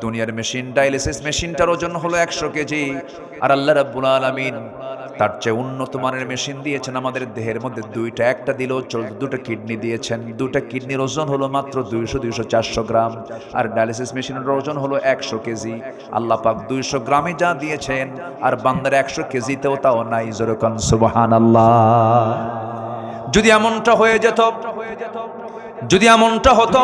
দুনিয়ার মেশিন, ডায়ালিসিস মেশিনটার ওজন হলো 100 কেজি। আর আল্লাহ রাব্বুল আলামিন তার চেয়ে উন্নত মানের মেশিন দিয়েছেন আমাদের দেহের মধ্যে 2টা। একটা দিলেও 2টা কিডনি দিয়েছেন। 2টা কিডনির ওজন হলো মাত্র 200-400 গ্রাম। আর ডায়ালিসিস মেশিনের ওজন হলো 100 কেজি। আল্লাহ পাক 200 গ্রামে যা দিয়েছেন, আর বান্দার 100 কেজিতেও তাও নাই। জোরে কোন সুবহানাল্লাহ। যদি এমনটা হয়ে যেত, যদি এমনটা হতো,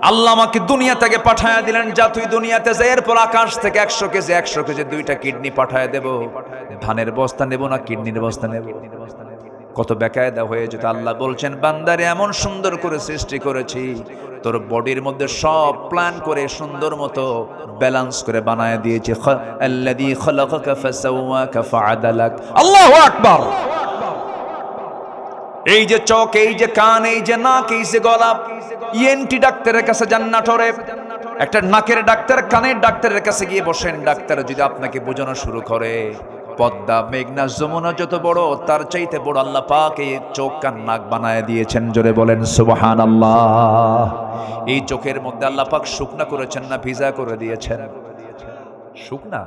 আল্লাহ আমাকে দুনিয়া থেকে পাঠায়া দিলেন, যা তুই দুনিয়াতে যা, এরপর আকাশ থেকে 100 কেজি 2টা কিডনি পাঠায়া দেব। ধানের বস্তা নেব না কিডনির বস্তা নেব? কত বেকায়দা হয়ে যেত। আল্লাহ বলছেন, বান্দারে এমন সুন্দর করে সৃষ্টি করেছি, তোর বডির মধ্যে সব প্ল্যান করে সুন্দর মতো ব্যালেন্স করে বানায় দিয়েছি। আল্লাযী খালাকাকা ফাসাওয়াকা ফাআদালাক। আল্লাহু আকবার। এই যে চোখ, এই যে কান, এই যে নাক, এই যে গলা, ইএনটি ডাক্তারের কাছে যান নাটোরে। একটা নাকের ডাক্তার, কানের ডাক্তারের কাছে গিয়ে বসেন। ডাক্তার যদি আপনাকে বোঝানো শুরু করে, পদ্মা, মেঘনা, যমুনা যত বড়, তার চাইতে বড় আল্লাহ পাক এই চোখ কান নাক বানায় দিয়েছেন। জোরে বলেন সুবহানাল্লাহ। এই চোখের মধ্যে আল্লাহ পাক শুকনা করেছেন না ভিজা করে দিয়েছেন? শুকনা।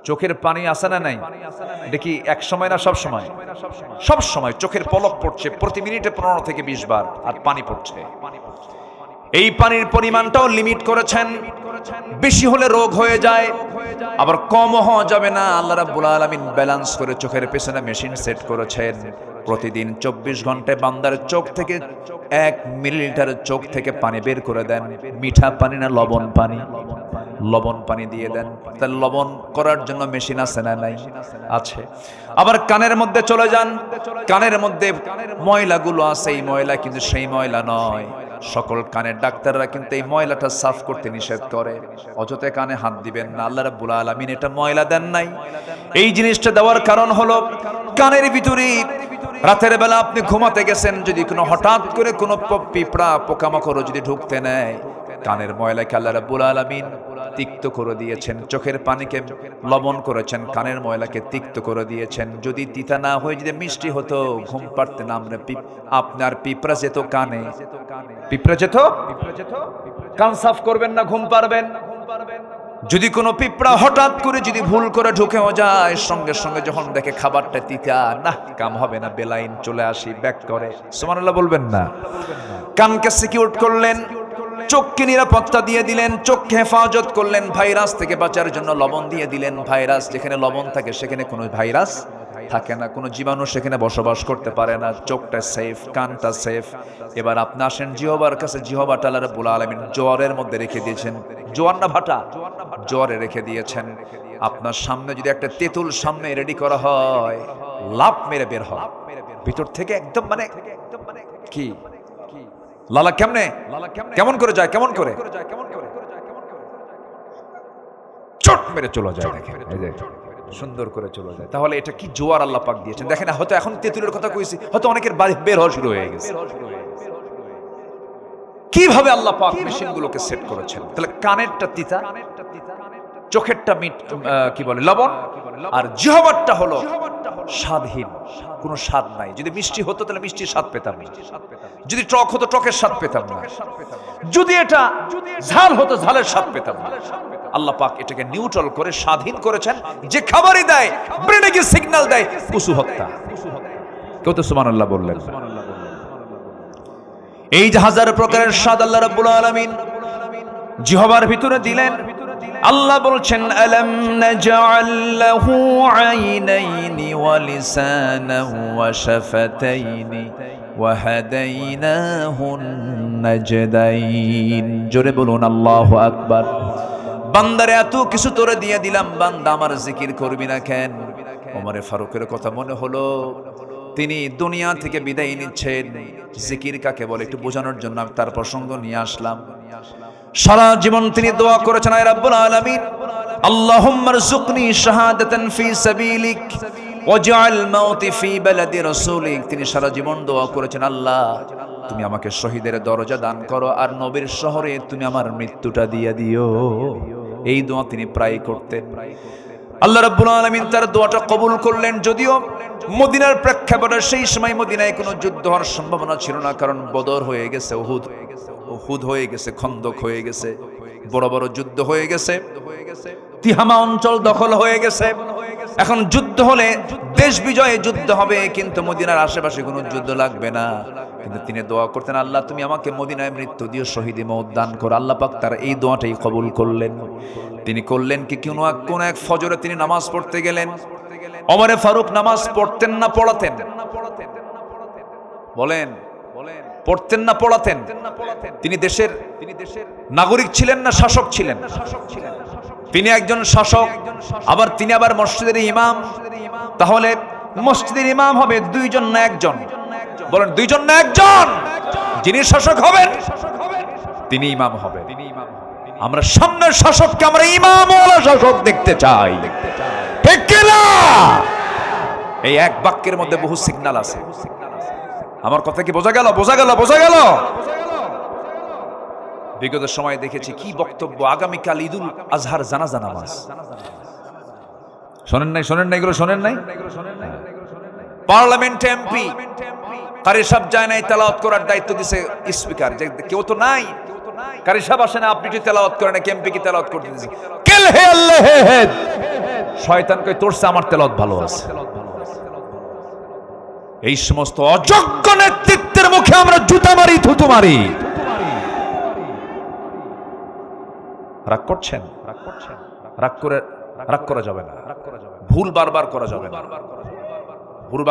চোখের পানি আসে না নাই? দেখি এক সময় না সব সময়? সব সময় চোখের পলক পড়ছে, প্রতি মিনিটে 15 থেকে 20 বার, আর পানি পড়ছে। এই পানির পরিমাণটাও লিমিট করেছেন। বেশি হলে রোগ হয়ে যায়, আবার কম হওয়া যাবে না। আল্লাহ রাব্বুল আলামিন ব্যালেন্স করে চোখের পেছনে মেশিন সেট করেছেন। প্রতিদিন 24 ঘন্টায় বান্দার চোখ থেকে 1 মিলিলিটার চোখ থেকে পানি বের করে দেন। মিঠা পানি না লবণ পানি? লবণ পানি দিয়ে দেন। তাহলে লবণ করার জন্য মেশিন আছে না নাই? আছে। আবার কানের মধ্যে চলে যান, কানের মধ্যে ময়লাগুলো আছে, এই ময়লা কিন্তু সেই ময়লা নয়। সকল কানের ডাক্তাররা কিন্তু এই ময়লাটা সাফ করতে নিষেধ করে। অযথা কানে হাত দিবেন না, আল্লাহ রাব্বুল আলামিন এটা ময়লা দেন নাই। এই জিনিসটা দেওয়ার কারণ হলো কানের ভিতরে রাতের বেলা আপনি ঘুমাতে গেছেন, যদি কোনো হঠাৎ করে কোনো পিঁপড়া পোকামাকড় যদি ঢুকতে নেয়, কানের ময়লাকে আল্লাহ রাব্বুল আলামিন তিক্ত করে দিয়েছেন। চোখের পানিকে লবণ করেছেন, কানের ময়লাকে তিক্ত করে দিয়েছেন। যদি তিতা না হয়ে যদি মিষ্টি হতো, ঘুম পারতেন আমরা, আপনার পিঁপড়া যেত কানে, পিঁপড়া যেত, কান সাফ করবেন না, ঘুম পারবেন। যদি কোনো পিঁপড়া হঠাৎ করে যদি ভুল করে ঢুকেও যায়, সঙ্গে সঙ্গে যখন দেখে খাবারটা তিতা, না কাম হবে না, বেলাইন চলে আসি, ব্যাক করে। সুবহানাল্লাহ বলবেন না? কানকে সিকিউর করলেন, চোখকে নিরাপত্তা দিয়ে দিলেন, চোখকে হেফাজত করলেন, ভাইরাস থেকে বাঁচার জন্য লবণ দিয়ে দিলেন। ভাইরাস যেখানে লবণ থাকে সেখানে কোনো ভাইরাস থাকে না, কোনো জীবাণু সেখানে বসবাস করতে পারে না। চোখটা সেফ, কানটা সেফ। এবার আপনি আসেন জিহবার কাছে। জিহবাটা আল্লাহ রাব্বুল আলামিন জোয়ারের মধ্যে রেখে দিয়েছেন। জোয়ার না ভাটা? জোয়ারে রেখে দিয়েছেন। আপনার সামনে যদি একটা তেঁতুল সামনে রেডি করা হয়, লাফ মেরে বের হয় ভিতর থেকে, একদম মানে কি লালা কেমনে, কেমন করে যায়, কেমন করে চট মেরে চলে যায়, দেখেন এই যে সুন্দর করে চলে যায়। তাহলে এটা কি জোয়ার আল্লাহ পাক দিয়েছেন। দেখেন হয়তো এখন তেঁতুলের কথা কইছি, হয়তো অনেকের বের হওয়া শুরু হয়ে গেছে। কিভাবে আল্লাহ পাক মেশিনগুলোকে সেট করেছেন। তাহলে কানেরটা তিতা, চোখেরটা কি বলে লবণ, আর জিহ্বারটা হলো স্বাদহীন, কোনো স্বাদ নাই। যদি মিষ্টি হতো তাহলে মিষ্টির স্বাদ পেতাম না, যদি টক হতো টকের স্বাদ পেতাম না, যদি এটা ঝাল হতো ঝালের স্বাদ পেতাম না। আল্লাহ পাক এটাকে নিউট্রাল করে স্বাধীন করেছেন। যে খাবারই দেয় ব্রেনে গিয়ে সিগন্যাল দেয় পশু হত্যা। কেউ তো সুবহানাল্লাহ বললেন? এই যে হাজার প্রকারের স্বাদ আল্লাহ রাব্বুল আলামিন জিহ্বার ভিতরে দিলেন। আল্লাহ বলছেন আলাম নাজআল লাহু আইনাইনি ওয়া লিসানাহু ওয়া শাফাতাইনি ওয়া হাদাইনাহুন নাজদাইন। জোরে বলুন আল্লাহু আকবার। বান্দারে এত কিছু তোরে দিয়ে দিলাম, বান্দা আমার জিকির করবি না কেন? ওমরে ফারুকের কথা মনে হলো, তিনি দুনিয়া থেকে বিদায় নিচ্ছেন। জিকির কাকে বলে একটু বোঝানোর জন্য আমি তার প্রসঙ্গ নিয়ে আসলাম। সারা জীবন তিনি দোয়া করেছেন, আয় রাব্বুল আলামিন আল্লাহুম্মা রযুকনি শাহাদাতান ফি সাবিলিক ওয়াজআল মাউতি ফি বালাদি রাসূলিক। তিনি সারা জীবন দোয়া করেছেন, আল্লাহ তুমি আমাকে শহীদের দরজা দান করো, আর নবীর শহরে তুমি আমার মৃত্যুটা দিয়ে দিও। এই দোয়া তিনি প্রায় করতেন। আল্লাহ রাব্বুল আলামিন তার দোয়াটা কবুল করলেন। যদিও মদিনার প্রেক্ষাপটে সেই সময় মদিনায় কোনো যুদ্ধ হওয়ার সম্ভাবনা ছিল না, কারণ বদর হয়ে গেছে, উহুদ হয়ে গেছে, খন্দক হয়ে গেছে, বড় বড় যুদ্ধ হয়ে গেছে, তিহামা অঞ্চল দখল হয়ে গেছে। এখন যুদ্ধ হলে দেশ বিজয়ে যুদ্ধ হবে, কিন্তু মদিনার আশেপাশে কোনো যুদ্ধ লাগবে না। কিন্তু তিনি দোয়া করতেন, আল্লাহ তুমি আমাকে মদিনায় মৃত্যু দিও, শহীদে মওত দান করো। আল্লাহ পাক তার এই দোয়াটাই কবুল করলেন। তিনি করলেন কি, কোন এক ফজরে তিনি নামাজ পড়তে গেলেন। ওমরে ফারুক নামাজ পড়তেন না পড়াতেন? বলেন, পড়তেন না পড়াতেন? তিনি দেশের নাগরিক ছিলেন না শাসক ছিলেন? তিনি একজন শাসক, আবার তিনি আবার মসজিদের ইমাম। তাহলে মসজিদের ইমাম হবে দুইজন না একজন? বলেন, দুইজন না একজন? যিনি শাসক হবেন তিনি ইমাম হবেন। আমরা সামনের শাসককে আমরা ইমামওয়ালা শাসক দেখতে চাই, ঠিক কি না? এই এক বাক্যের মধ্যে বহু সিগন্যাল আছে। আমার কথা কি বোঝা গেল? বোঝা গেল? বোঝা গেল? বিগত সময় দেখেছি কি বক্তব্য। আগামীকাল ঈদুল আজহার জানাজা নামাজ, শোনেন নাই? শোনেন নাই? এগুলো শোনেন নাই? পার্লামেন্ট এমপি কারি সাহেব যায় নাই, তেলাওয়াত করার দায়িত্ব দিছে স্পিকার। কেউ তো নাই, কারি সাহেব আসে না, আপনি কি তেলাওয়াত করেন না, এমপি কি তেলাওয়াত করতে দিছে? কেল হে আল্লাহ হে, শয়তান কই তোরছে আমার তেলাওয়াত ভালো আছে। এই সমস্ত অযোগ্য নেতৃত্বের মুখে আমরা জুতা মারি, থুতু মারি। রাগ করছেন? রাগ করা যাবে না। ভুল বারবার করা যাবে না। ভুল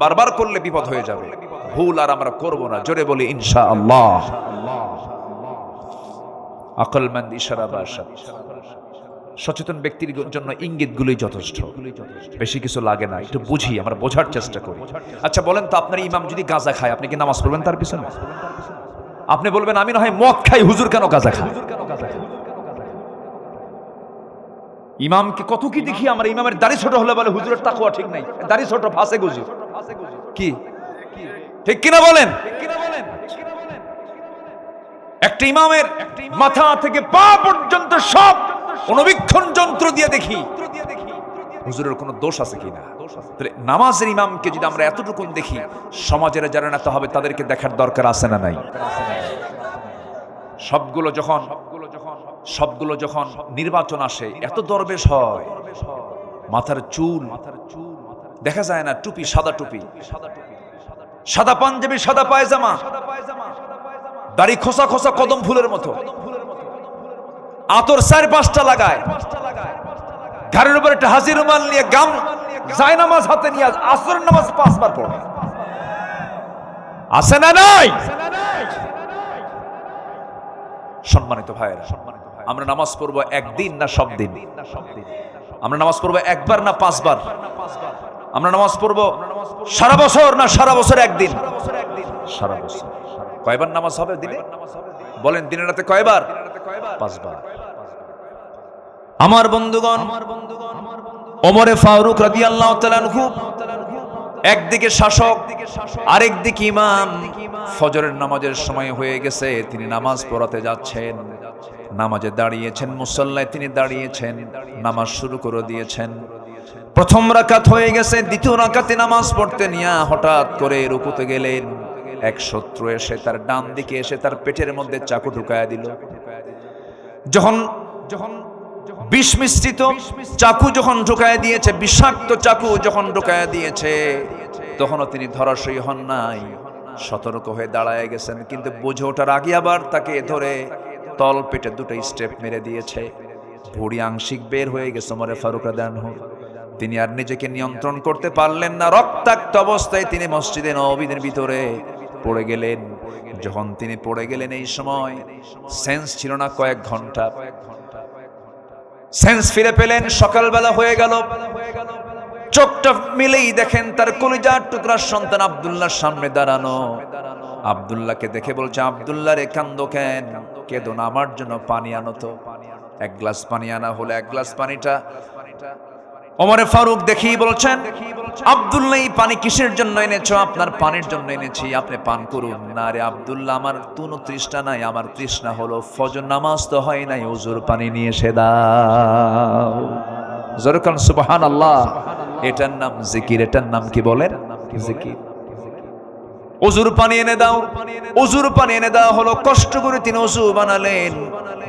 বারবার করলে বিপদ হয়ে যাবে। ভুল আর আমরা করব না, জোরে বলি ইনশাআল্লাহ। আকলমন্দ ইশারা বা সচেতন ব্যক্তির জন্য ইঙ্গিতগুলোই যথেষ্ট, বেশি কিছু লাগে না। একটু বুঝি, আমরা বোঝার চেষ্টা করি। আচ্ছা বলেন তো, আপনার ইমাম যদি গাঁজা খায়, আপনি কি নামাজ পড়বেন তার পিছনে? আপনি বলবেন আমি না হয় মদ খাই, হুজুর কেন গাঁজা খায়? ইমামকে কত কি দেখি আমরা, ইমামের দাড়ি ছোট হলে বলে হুজুরের তাকওয়া ঠিক নাই, দাড়ি ছোট ফাঁসে গুজু। কি ঠিক কিনা বলেন? একটা ইমামের মাথা থেকে পা পর্যন্ত সব অনুবীক্ষণ যন্ত্র দিয়ে দেখি হুজুরের কোনো দোষ আছে কিনা। নামাজের ইমামকে যদি আমরা এতটুকু দেখি, সমাজের যারা নেতা হবে তাদেরকে দেখার দরকার আছে না নাই? সবগুলো যখন নির্বাচন আসে, এত দরবেশ হয়, মাথার চুল দেখা যায় না, টুপি সাদা টুপি, সাদা পাঞ্জাবি, সাদা পায়জামা, দাড়ি খোসা খোসা কদম ফুলের মতো, আতর 4-5টা লাগায়, ঘাড়ের উপর একটা হাজির রুমাল নিয়ে গাম যায়, নামাজ হাতে নিয়ে আসরের নামাজ 5 বার পড়ে। আছে না নাই? সম্মানিত ভাইয়েরা, আমরা নামাজ পড়বো একদিন না সব দিন? আমরা নামাজ পড়বো একবার না 5 বার? আমরা নামাজ পড়বো সারা বছর না সারা বছর একদিন? সারা বছর। কয়বার নামাজ হবে দিনে? বলেন, দিনে রাতে কয়বার? 5 বার। আমার বন্ধুগণ, ওমরে ফারুক রাদিয়াল্লাহু তাআলা আনহু একদিকে শাসক, আরেকদিকে ইমাম। ফজরের নামাজের সময় হয়ে গেছে, তিনি নামাজ পড়াতে যাচ্ছেন। নামাজে দাঁড়িয়েছেন, মুসল্লায় তিনি দাঁড়িয়েছেন, নামাজ শুরু করে দিয়েছেন। প্রথম রাকাত হয়ে গেছে, দ্বিতীয় রাকাতে নামাজ পড়তে নিয়ে হঠাৎ করে রুকুতে গেলেন। এক শত্রু এসে তার ডান দিকে এসে তার পেটের মধ্যে চাকু ঢুকায়া দিল। যখন বিষ মিশ্রিত চাকু যখন ঢুকায়া দিয়েছে, বিষাক্ত চাকু যখন ঢুকায়া দিয়েছে, তখনও তিনি ধরাশয়ী হন নাই, সতর্ক হয়ে দাঁড়ায় গেছেন। কিন্তু বুঝে ওঠার আগে আবার তাকে ধরে তল পেটে 2টা স্টেপ মেরে দিয়েছে। ভুঁড়ি আংশিক বের হয়ে গেছে ওমরে ফারুক রাদিয়াল্লাহু আনহু। তিনি আর নিজেকে নিয়ন্ত্রণ করতে পারলেন না। রক্তাক্ত অবস্থায় তিনি মসজিদে নববীর ভিতরে পড়ে গেলেন। যখন তিনি পড়ে গেলেন, এই সময় সেন্স ছিল না, কয়েক ঘন্টা সেন্স ফিরে পেলেন। সকালবেলা হয়ে গেল, চোখটা মিলেই দেখেন তার কলিজার টুকরার সন্তান আব্দুল্লাহর সামনে দাঁড়ানো। আব্দুল্লাহকে দেখে বলছে, আব্দুল্লাহ রে কান্দো কেন? কেঁদো না, আমার জন্য পানি আনো তো। 1 গ্লাস পানি আনা হলো। 1 গ্লাস পানিটা ওমরে ফারুক দেখেই বলছেন, আব্দুল্লাহ এই পানি কিসের জন্য এনেছো? আপনার পানির জন্য এনেছি, আপনি পান করুন। না রে আব্দুল্লাহ, আমার কোনো তৃষ্ণা নাই, আমার তৃষ্ণা হলো ফজর নামাজ তো হয় নাই, ওযুর পানি নিয়ে এসে দাও। জোরকান সুবহানাল্লাহ। এটার নাম জিকির। এটার নাম কি বলেন? জিকির। ওযুর পানি এনে দাও। ওযুর পানি এনে দেওয়া হলো। কষ্ট করে তিনি ওযু বানালেন।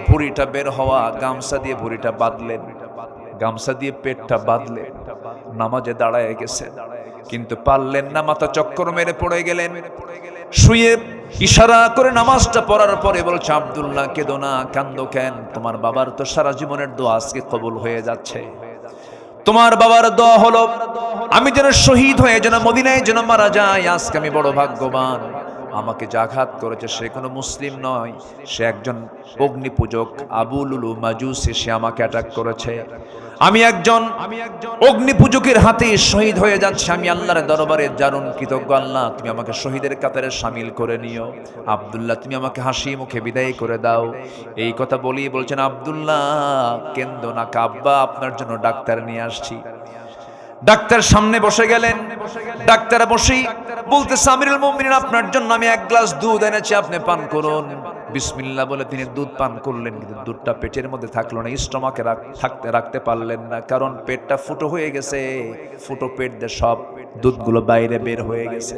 ভুঁড়িটা বের হওয়া, গামছা দিয়ে ভুঁড়িটা বাঁধলেন, গামছা দিয়ে পেটটা বাঁধলেন, নামাজে দাঁড়ায় গেছেন। কিন্তু পারলেন না, মাথা চক্কর মেরে পড়ে গেলেন। শুয়ে ইশারা করে নামাজটা পড়ার পরে বলছে, আব্দুল্লাহ কেঁদো না, কান্দো কেন? তোমার বাবার তো সারা জীবনের দোয়া আজকে কবুল হয়ে যাচ্ছে। তোমার বাবার দোয়া হলো আমি যেন শহীদ হয়ে যেন মদিনায় যেন মারা যাই। আজকে আমি বড় ভাগ্যবান। আমাকে যে আঘাত করেছে সে কোনো মুসলিম নয়, সে একজন অগ্নি পূজক, আবু লুলু মাজুসি। সে আমাকে অ্যাটাক করেছে। আমি একজন অগ্নি পূজকের হাতে শহীদ হয়ে যাচ্ছে। আমি আল্লাহর দরবারে দারুণ কৃতজ্ঞ। আল্লাহ, তুমি আমাকে শহীদের কাতারে শামিল করে নিও। আব্দুল্লাহ, তুমি আমাকে হাসি মুখে বিদায় করে দাও। এই কথা বলেই বলছেন, আব্দুল্লাহ কেন্দ্র না, কাব্বা আপনার জন্য ডাক্তার নিয়ে আসছি। ডাক্তার সামনে বসে গেলেন। ডাক্তার বসেই বলতেছে, আমিরুল মুমিনিন, আপনার জন্য আমি 1 গ্লাস দুধ এনেছি, আপনি পান করুন। বিসমিল্লাহ বলে তিনি দুধ পান করলেন, কিন্তু দুধটা পেটের মধ্যে থাকলো না, স্টমাকে রাখতে পারলেন না, কারণ পেটটা ফুটো হয়ে গেছে। ফুটো পেট দিয়ে সব দুধগুলো বাইরে বের হয়ে গেছে।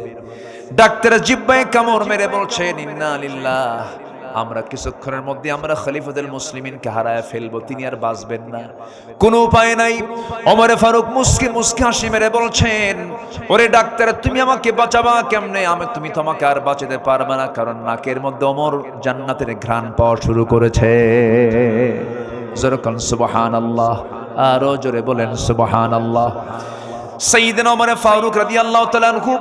ডাক্তার জিহ্বায় কামড় মেরে বলছেন, ইন্না লিল্লাহ, আমরা কিছুক্ষণের মধ্যে আমরা খলিফাতুল মুসলিমিনকে হারায় ফেলবো, তিনি আর বাঁচবেন না, কোনো উপায় নাই। ওমর ফারুক মুস্কি মুস্কি হাসি মেরে বলছেন, ওরে ডাক্তার, তুমি আমাকে বাঁচাবা কেমনে? তুমি তো আমাকে আর বাঁচাতে পারবে না, কারণ নাকের মধ্যে ওমর জান্নাতের ঘ্রাণ পাওয়া শুরু করেছে। জোরে বলেন সুবহানাল্লাহ, আরো জোরে বলেন সুবহানাল্লাহ। সাইয়েদনা ওমর ফারুক রাদিয়াল্লাহু তাআলা আনহু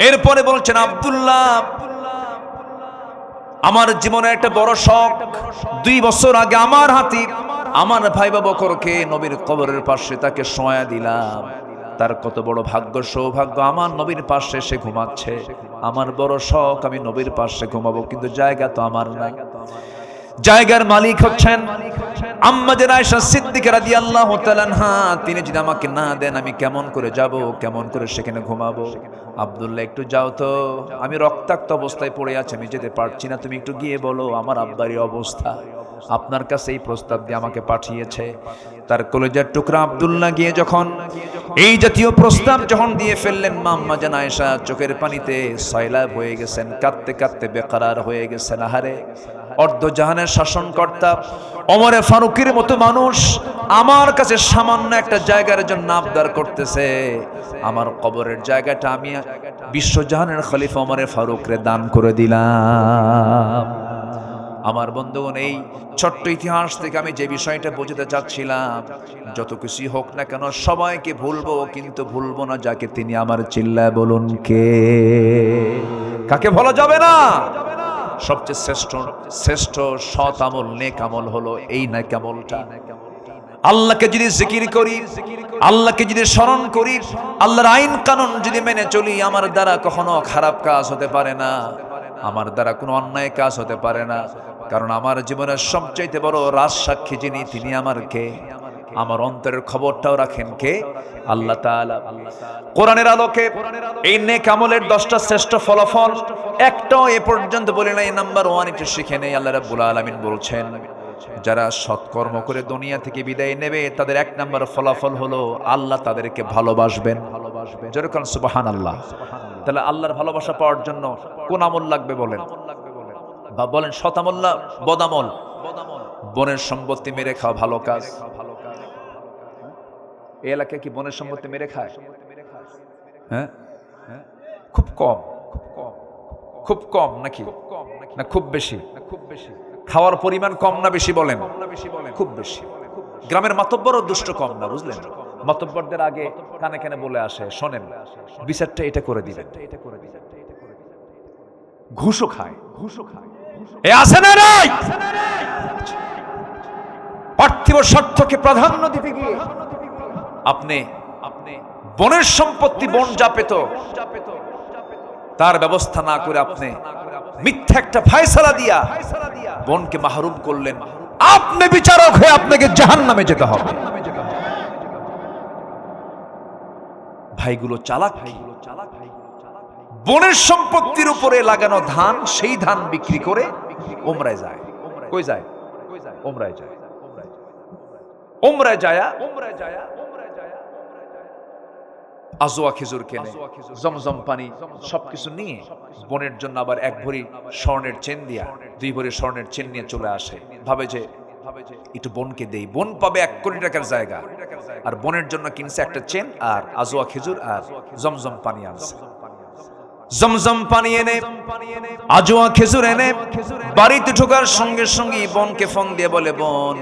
এরপরে বলছেন, আব্দুল্লাহ, আমার জীবনে একটা বড় শখ, 2 বছর আগে আমার হাতে আমার ভাই বকরকে নবীর কবরের পাশে তাকে শোয়া দিলাম। তার কত বড় ভাগ্য, সৌভাগ্য, আমার নবীর পাশে সে ঘুমাচ্ছে। আমার বড় শখ, আমি নবীর পাশে ঘুমাবো, কিন্তু জায়গা তো আমার নাই। জায়গার মালিক হচ্ছেন আম্মা জান আয়েশা সিদ্দিকা রাদিয়াল্লাহু তাআলা আনহা। তিনি যদি আমাকে না দেন আমি কেমন করে যাব, কেমন করে সেখানে ঘুমাবো? আব্দুল্লাহ, একটু যাও তো, আমি রক্তাক্ত অবস্থায় পড়ে আছি, আমি যেতে পারছি না, তুমি একটু গিয়ে বলো আমার আব্বারই অবস্থা, আপনার কাছে এই প্রস্তাব দিয়ে আমাকে পাঠিয়েছে। তার কলেজার টুকরা আব্দুল্লাহ গিয়ে যখন এই জাতীয় প্রস্তাব যখন দিয়ে ফেললেন, মা আম্মা জান আয়েশা চোখের পানিতে সয়লাব হয়ে গেছেন, কাঁদতে কাঁদতে বেকরার হয়ে গেছেন। আহারে, অর্ধ জাহানের শাসনকর্তা ওমরে ফারুকের মতো মানুষ আমার কাছে সামান্য একটা জায়গার জন্য আবদার করতেছে, আমার কবরের জায়গাটা আমি বিশ্বজাহানের খলিফা ওমরে ফারুকরে দান করে দিলাম। আমার বন্ধুগণ, এই ছোট্ট ইতিহাস থেকে আমি যে বিষয়টা বোঝাতে চাচ্ছিলাম, যত কিছুই হোক না কেন সবাইকে ভুলবো, কিন্তু ভুলবো না যাকে তিনি আমার। চিল্লায় বলুন কে? কাকে ভোলা যাবে না? সবচেয়ে শ্রেষ্ঠ সৎ আমল, নেক আমল হলো এই নেক আমলটা। আল্লাহকে যদি জিকির করি, আল্লাহকে যদি স্মরণ করি, আল্লাহর আইন কানুন যদি মেনে চলি, আমার দ্বারা কখনো খারাপ কাজ হতে পারে না, আমার দ্বারা কোনো অন্যায় কাজ হতে পারে না। কারণ আমার জীবনের সবচাইতে বড় রাজসাক্ষী যিনি, তিনি আমার কে? আমার অন্তরের খবরটাও রাখেন কে? আল্লাহ তাআলা। কোরআনের আলোকে এই নেক আমলের 10টা শ্রেষ্ঠ ফলাফল একটাও এ পর্যন্ত বলি নাই। নাম্বার 1 একটু শিখে নেই। আল্লাহ রাব্বুল আলামিন বলছেন, যারা সৎকর্ম করে দুনিয়া থেকে বিদায় নেবে তাদের 1 নম্বর ফলাফল হলো আল্লাহ তাদেরকে ভালোবাসবেন। যেরকম সুবহানাল্লাহ। তাহলে আল্লাহর ভালোবাসা পাওয়ার জন্য কোন আমল লাগবে বলেন? বা বলেন, সৎ আমল না বদ আমল? বনের সম্পত্তি মেরে খাওয়া ভালো কাজ? এই এলাকায় কি বনের সম্পত্তি মেরে খায়? হ্যাঁ, খুব কম। খুব কম নাকি না খুব বেশি? খাওয়ার পরিমাণ কম না বেশি বলেন? খুব বেশি। গ্রামের মাতব্বরও দুষ্ট কম না, বুঝলেন? মাতব্বরদের আগে কানে কানে বলে আসে, শোনেন বিচারটা এটা করে দিবেন। ঘুষও খায়। এ আছে না নাই? পার্থিব স্বার্থকে প্রাধান্য দিতে গিয়ে আপনি বনের সম্পত্তি, বন যা পেত তার ব্যবস্থা না করে আপনি মিথ্যা একটা ফায়সালা দিয়া বনকে মাহরুম করলেন। আপনি বিচারক হয়ে আপনাকে জাহান্নামে যেতে হবে। ভাইগুলো চালাক। বনের সম্পত্তির উপরে লাগানো ধান, সেই ধান বিক্রি করে উমরায় যায়। কই যায়? উমরায় যায়। উমরায় যায় আজওয়া খেজুর কেনে, জমজম পানি সবকিছু নিয়ে বোনের জন্য আবার 1 ভরি স্বর্ণের চেন দিয়া 2 ভরি স্বর্ণের চেন নিয়ে চলে আসে। ভাবে যে একটু বোনকে দেই, বোন পাবে 1 কোটি টাকার জায়গা, আর বোনের জন্য কিনছে একটা চেন আর আজওয়া খেজুর আর জমজম পানি আনছে। জমজম পানি এনে, আজওয়া খেজুর এনে বাড়িতে ঢোকার সঙ্গে সঙ্গে বোনকে ফোন দিয়ে বলে, বোন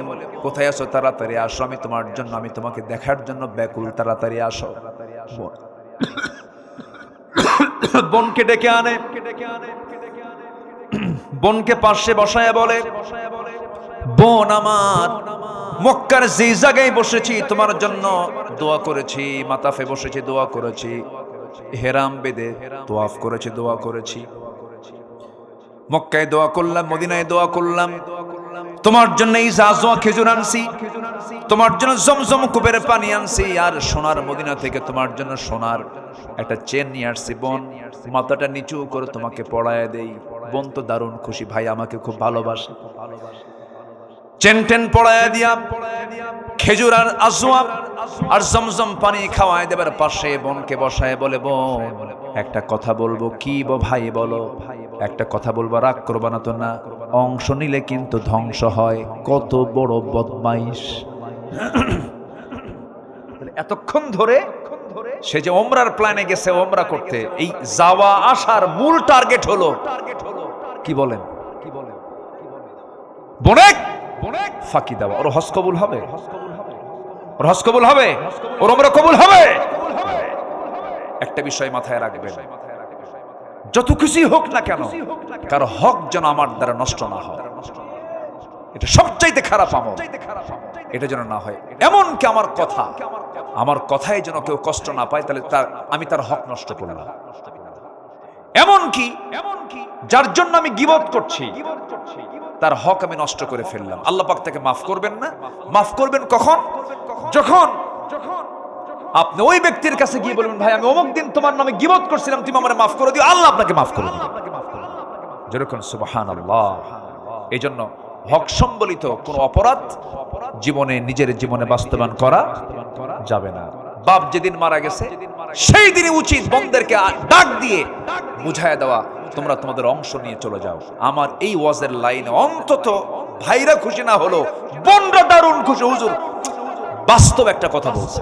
কোথায় আছো? তাড়াতাড়ি আসো, আমি তোমার জন্য, আমি তোমাকে দেখার জন্য ব্যাকুল, তাড়াতাড়ি আসো। বোনকে ডেকে আনে, বোনকে পাশে বসায় বলে, বোন আমার, মক্কার যে জায়গায় বসেছি তোমার জন্য দোয়া করেছি, মাতাফে বসেছি দোয়া করেছি, হেরাম বেদে তোয়াফ করেছি দোয়া করেছি, মক্কায় দোয়া করলাম, মদিনায় দোয়া করলাম, তোমার জন্য এই আজওয়া খেজুর আনছি, তোমার জন্য জমজম কূপের পানি আনছি, আর সোনার মদিনা থেকে তোমার জন্য সোনার একটা চেন নিয়ে আসছি। বোন মাথাটা নিচু করে তোমাকে পড়ায় দেই। বোন তো দারুণ খুশি, ভাই আমাকে খুব ভালোবাসে। চেন টেন পড়ায় দিয়া খেজুর আর আজওয়া আর জমজম পানি খাওয়ায় দেবার পাশে বোনকে বসায় বলে, বোন একটা কথা বলবো। কি ভাই বলো? একটা কথা বলবো, রাগ করবা না তো? না, অংশ নিলে কিন্তু ধ্বংস হয়। কত বড় বদমাইশ! এতক্ষণ ধরে সে যে ওমরার প্ল্যানে গেছে ওমরা করতে, এই যাওয়া আসার মূল টার্গেট হলো কি বলেন? বোনে ফাঁকি দেওয়া। ওর হজ কবুল হবে? ওর হজ কবুল হবে, ওর উমরা কবুল হবে। একটা বিষয় মাথায় রাখবেন, যত কিছুই হোক না কেন কারো হক যেন আমার দ্বারা নষ্ট না হয়, এটা সবচাইতে খারাপ আমল, এটা যেন না হয়। এমনকি আমার কথায় যেন কেউ কষ্ট না পায়, তাহলে আমি তার হক নষ্ট করলাম। এমনকি যার জন্য আমি গীবত করছি তার হক আমি নষ্ট করে ফেললাম, আল্লাহ পাক তাকে মাফ করবেন না। মাফ করবেন কখন? যখন আপনি ওই ব্যক্তির কাছে গিয়ে বলবেন, ভাই আমি অমুক দিন তোমার নামে গীবত করছিলাম, তুমি আমারে মাফ করে দিও, আল্লাহ আপনাকে মাফ করে দিবেন। যেরকম সুবহানাল্লাহ। এই জন্য হক সম্বলিত কোন অপরাধ নিজের জীবনে বাস্তবায়ন করা যাবে না। বাপ যেদিন মারা গেছে সেই দিনই উচিত বন্ধেরকে ডাক দিয়ে বুঝায় দেওয়া, তোমরা তোমাদের অংশ নিয়ে চলে যাও। আমার এই ওয়াজের লাইনে অন্তত ভাইরা খুশি না হলো বোনরা দারুণ খুশি, হুজুর বাস্তব একটা কথা বলছে।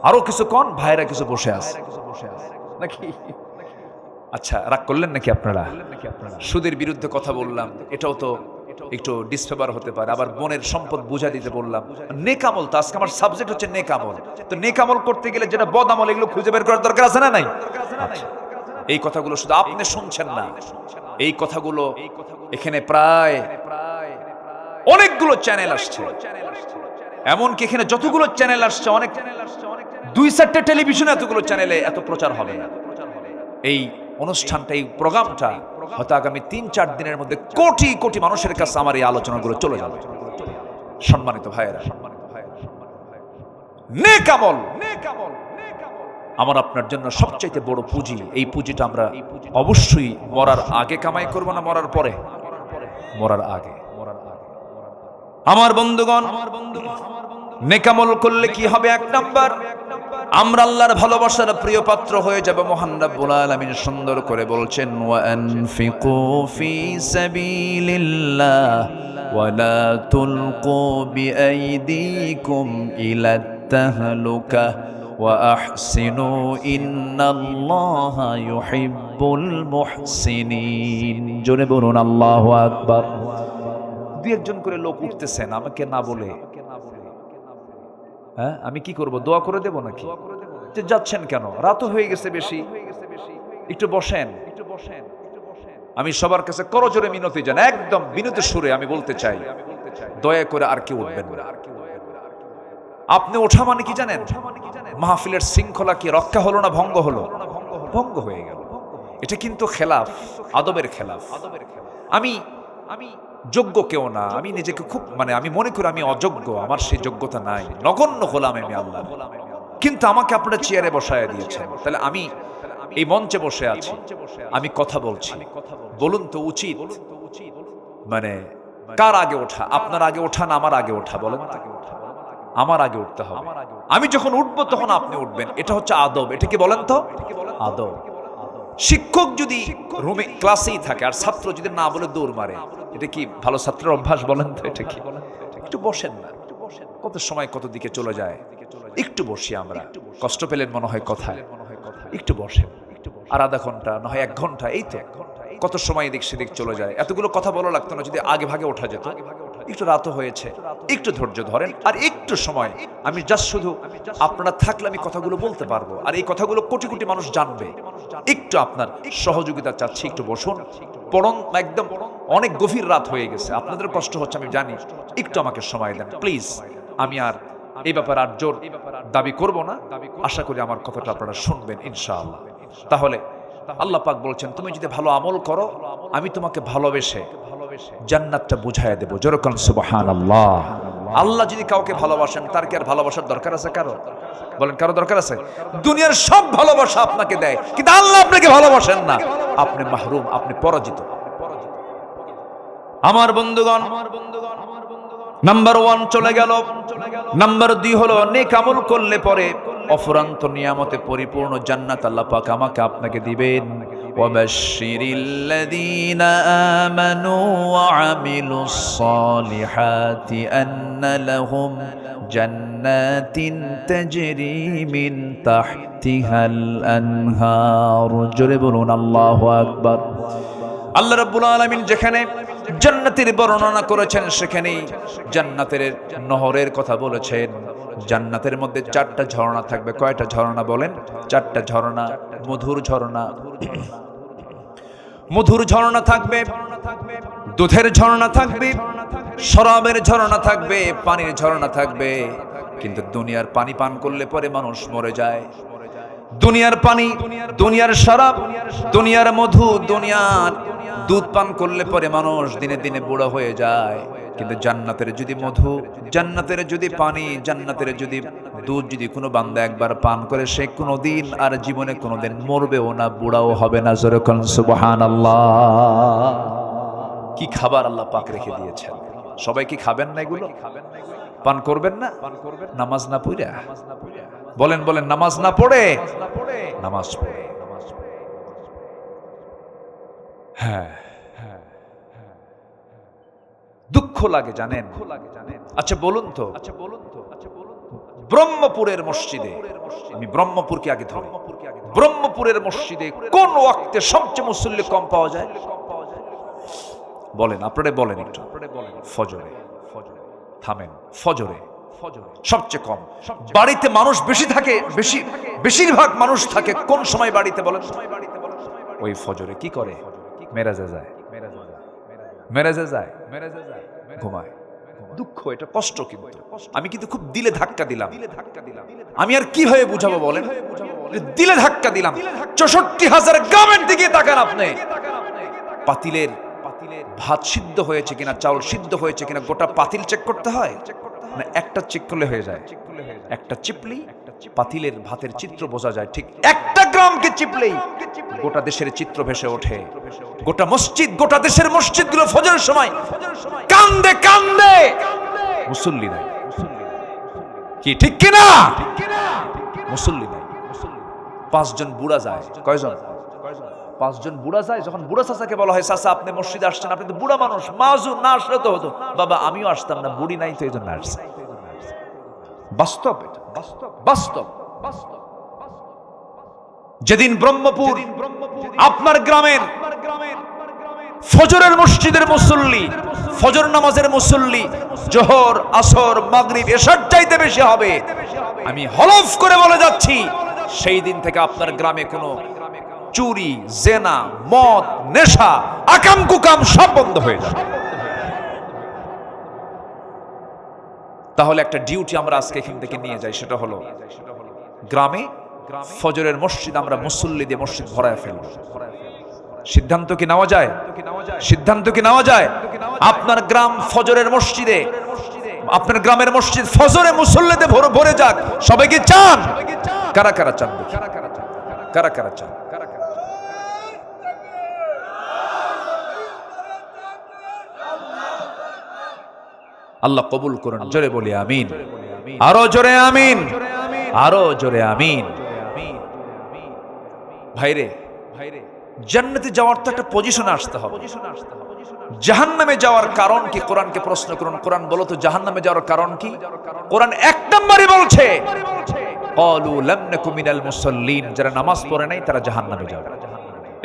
আরো কিছু কোন ভাইরা কিছু বসে আছে নাকি? আচ্ছা, রাগ করলেন নাকি আপনারা? সুদের বিরুদ্ধে কথা বললাম, এটাও তো একটু ডিসফেভার হতে পারে। আবার বোনের সম্পদ বুঝা দিতে বললাম, নেকামল তো আজকে আমার সাবজেক্ট হচ্ছে নেকামল। তো নেকামল করতে গেলে যেটা বদামল এগুলো খুঁজে বের করার দরকার আছে না নাই? এই কথাগুলো শুধু আপনি শুনছেন না, এই কথাগুলো এখানে প্রায় অনেকগুলো চ্যানেল আসছে। এমনকি এখানে যতগুলো চ্যানেল আসছে, অনেক 2-4টে টেলিভিশনে এতগুলো চ্যানেলে এত প্রচার হবে না। এই অনুষ্ঠানটা, এই প্রোগ্রামটা হয়তো আগামী 3-4 দিনের মধ্যে কোটি কোটি মানুষের কাছে আমার এই আলোচনাগুলো চলে যাবে। সম্মানিত ভাইয়েরা, নেক আমল আমার আপনার জন্য সবচাইতে বড় পুঁজি। এই পুঁজিটা আমরা অবশ্যই মরার আগে কামাই করব না মরার পরে? মরার আগে। আমার বন্ধুগণ, নেক আমল করলে কি হবে? 1 নাম্বার, আমরা আল্লাহর ভালোবাসার প্রিয় পাত্র হয়ে যাব। মহান রব্বুল আলামিন সুন্দর করে বলছেন, ওয়া আনফিকু ফি সাবিলিল্লাহ ওয়া লা তুলকু বিআইদিকুম ইলাত তাহলুকা ওয়া আহসিনু ইন্নাল্লাহা ইউহিব্বুল মুহসিনিন। জোরে বলুন আল্লাহু আকবার। 2-1 করে লোক উঠতেছেন আমাকে না বলে, হ্যাঁ আমি কি করব? দোয়া করে দেব নাকি? যে যাচ্ছেন কেন? রাত হয়ে গেছে বেশি, একটু বসেন। আমি সবার কাছে করজোরে মিনতি জানাই, একদম বিনীত সুরে আমি বলতে চাই, দয়া করে আর কেউ উঠবেন না। আপনি ওঠা মানে কি জানেন? মাহফিলের শৃঙ্খলা কি রক্ষা হলো না ভঙ্গ হলো? ভঙ্গ হয়ে গেল। এটা কিন্তু খেলাফ, আদবের খেলাফ। আমি যোগ্য কেউ না, আমি নিজেকে খুব আমি মনে করি আমি অযোগ্য, আমার সেই যোগ্যতা নাই, নগণ্য হলাম আমি আল্লাহ। কিন্তু আমাকে আপনারা চেয়ারে বসায় দিয়েছেন, তাহলে আমি এই মঞ্চে বসে আছি, আমি কথা বলছি। বলুন তো উচিত কার আগে ওঠা? আপনার আগে ওঠা না আমার আগে ওঠা? বলেন তো। আমার আগে উঠতে হবে। আমি যখন উঠবো তখন আপনি উঠবেন, এটা হচ্ছে আদব। এটা কি বলেন তো? আদব। শিক্ষক যদি রুমে ক্লাসেই থাকে আর ছাত্র যদি না বলে দৌড় মারে, এটা কি ভালো ছাত্রের অভ্যাস? বলেন তো এটা কি? একটু বসেন না, কত সময় কত দিকে চলে যায়। একটু বসি আমরা, কষ্ট পেলেন মনে হয় কথায়, একটু বসেন। আর আধা ঘন্টা না হয় 1 ঘন্টা, এই তো কত সময় এদিক সেদিক চলে যায়। এতগুলো কথা বলা লাগতো না যদি আগে ভাগে ওঠা যেত। একটু রাত হয়েছে, একটু ধৈর্য ধরেন আর একটু সময় আমি জাস্ট শুধু আপনারা থাকলে আমি কথাগুলো বলতে পারবো, আর এই কথাগুলো কোটি কোটি মানুষ জানবে। একটু আপনার সহযোগিতা চাচ্ছি, একটু বসুন। পড়ন একদম অনেক গভীর রাত হয়ে গেছে, আপনাদের কষ্ট হচ্ছে আমি জানি, একটু আমাকে সময় দেন প্লিজ। আমি আর এই ব্যাপারে আর জোর দাবি করব না, আশা করি আমার কথাটা আপনারা শুনবেন ইনশাআল্লাহ। তাহলে আল্লাহ পাক বলছেন, তুমি যদি ভালো আমল করো আমি তোমাকে ভালোবেসে জান্নাতটা বুঝাইয়া দেব। যেরকম সুবহানাল্লাহ। আল্লাহ যদি কাউকে ভালোবাসেন তার কি আর ভালোবাসার দরকার আছে কারো? বলেন, কারো দরকার আছে? দুনিয়ার সব ভালোবাসা আপনাকে দেয়, কিন্তু আল্লাহ আপনাকে ভালোবাসেন না, আপনি মাহরুম, আপনি পরাজিত। আমার বন্ধুগণ, নাম্বার 1 চলে গেল। নাম্বার 2 হলো নেক আমল করলে পরে অফুরন্ত নিয়ামতে পরিপূর্ণ জান্নাত আল্লাহ পাক আমাকে আপনাকে দিবেন। ওয়াবাশশিরিল লাযীনা আমানু ওয়া আমিলুস সালিহাতি আন্না লাহুম জান্নাতিন তাজরি মিন তাহতিহাল আনহার। জোরে বলুন আল্লাহু আকবার। আল্লাহ রাব্বুল আলামিন যেখানে জান্নাতের বর্ণনা করেছেন, সেখানেই জান্নাতের নহরের কথা বলেছেন। জান্নাতের মধ্যে 4টা ঝর্ণা থাকবে। কয়টা ঝর্ণা বলেন? 4টা ঝর্ণা। মধুর ঝর্ণা, মধুর ঝর্ণা থাকবে, দুধের ঝর্ণা থাকবে, শরাবের ঝর্ণা থাকবে, পানির ঝর্ণা থাকবে। কিন্তু দুনিয়ার পানি পান করলে পরে মানুষ মরে যায়। দুনিয়ার পানি, দুনিয়ার শরাব, দুনিয়ার মধু, দুনিয়ার দুধ পান করলে পরে মানুষ দিনে দিনে বুড়া হয়ে যায়। কিন্তু জান্নাতের যদি মধু, জান্নাতের যদি পানি, জান্নাতের যদি দুধ যদি কোনো বান্দা একবার পান করে, সে কোনোদিন আর জীবনে কোনোদিন মরবেও না, বুড়াও হবে না। জোরে কোন সুবহানাল্লাহ। কি খাবার আল্লাহ পাক রেখে দিয়েছেন। সবাই কি খাবেন না এগুলো? পান করবেন না? নামাজ না পড়া? বলেন বলেন, নামাজ না পড়ে? নামাজ পড়ে। হ্যাঁ, দুঃখ লাগে জানেন। আচ্ছা বলুন তো, ব্রহ্মপুরের মসজিদে, আমি ব্রহ্মপুরকে আগে ধরি, ব্রহ্মপুরের মসজিদে কোন ওয়াক্তে সবচেয়ে মুসল্লি কম পাওয়া যায়? বলেন, আপনারা বলেন একটু। ফজরে। থামেন। ফজরে সবচেয়ে কম। বাড়িতে মানুষ বেশি থাকে, বেশিরভাগ মানুষ থাকে কোন সময় বাড়িতে বলেন? ওই ফজরে। কি করে? মেরাজে যায়, মেরাজে যায়, ঘুমায়। দুঃখ, এটা কষ্ট। কিন্তু আমি কিন্তু খুব দিলে ধাক্কা দিলাম। আমি আর কিভাবে বুঝাবো বলেন? দিলে ধাক্কা দিলাম। 64,000 গ্রামের দিকে তাকান আপনি। পাতিলের ভাত সিদ্ধ হয়েছে কিনা, চাউল সিদ্ধ হয়েছে কিনা গোটা পাতিল চেক করতে হয় না একটা চেক করলে হয়ে যায়? একটা চিপলি পাতিলের ভাতের চিত্র বোঝা যায়। ঠিক একটা গ্রামকে চিপলেই গোটা দেশের চিত্র ভেসে ওঠে। গোটা মসজিদ, গোটা দেশের মসজিদগুলো ফজরের সময় কান্দে কান্দে। মুসল্লি নাই। কি ঠিক কিনা? মুসল্লি নাই। 5 জন বুড়া যায়। কয়জন? 5 জন বুড়া যায়। যখন বুড়া চাচাকে বলা হয়, চাচা আপনি মসজিদে আসছেন, আপনি তো বুড়া মানুষ, মাজুর না আসলে তো হতো। বাবা আমিও আসতাম না, বুড়ি নাই তো এই জন্য আসছে। বাস্তব, এটা বাস্তব, বাস্তব। যেদিন ব্রহ্মপুর আপনার গ্রামের ফজরের মসজিদের মুসল্লি, ফজর নামাজের মুসল্লি জোহর, আসর, মাগরিব, এশার চাইতে বেশি হবে, আমি হলফ করে বলে যাচ্ছি, সেই দিন থেকে আপনার গ্রামে কোনো চুরি, জেনা, মদ, নেশা, আকাম কুকাম সব বন্ধ হয়ে যাবে। তাহলে একটা ডিউটি আমরা আজকে এখান থেকে নিয়ে যাই, সেটা হলো গ্রামে ফজরের মসজিদ আমরা মুসল্লি দিয়ে মসজিদ ভরায় ফেলব। সিদ্ধান্ত কি নেওয়া যায়? সিদ্ধান্ত কি নেওয়া যায়? আপনার গ্রাম ফজরের মসজিদে, আপনার গ্রামের মসজিদ ফজরে মুসল্লিতে ভরে যাক। সবাই কি চান? কারা কারা চান? কারা কারা চান? আল্লাহ কবুল করুন। জোরে বলি আমিন। আরো জোরে আমিন, আরো জোরে আমিন। ভাইরে, জান্নাতে যাওয়ার তো একটা পজিশনে আসতে হবে। জাহান্নামে যাওয়ার কারণ কি? কোরআনকে প্রশ্ন করুন, কোরআন বলো তো জাহান্নামে যাওয়ার কারণ কি? কোরআন 1 নম্বরই বলছে, ক্বালু লাম নাকু মিনাল মুসাল্লিন, যারা নামাজ পড়ে নাই তারা জাহান্নামে যাবে।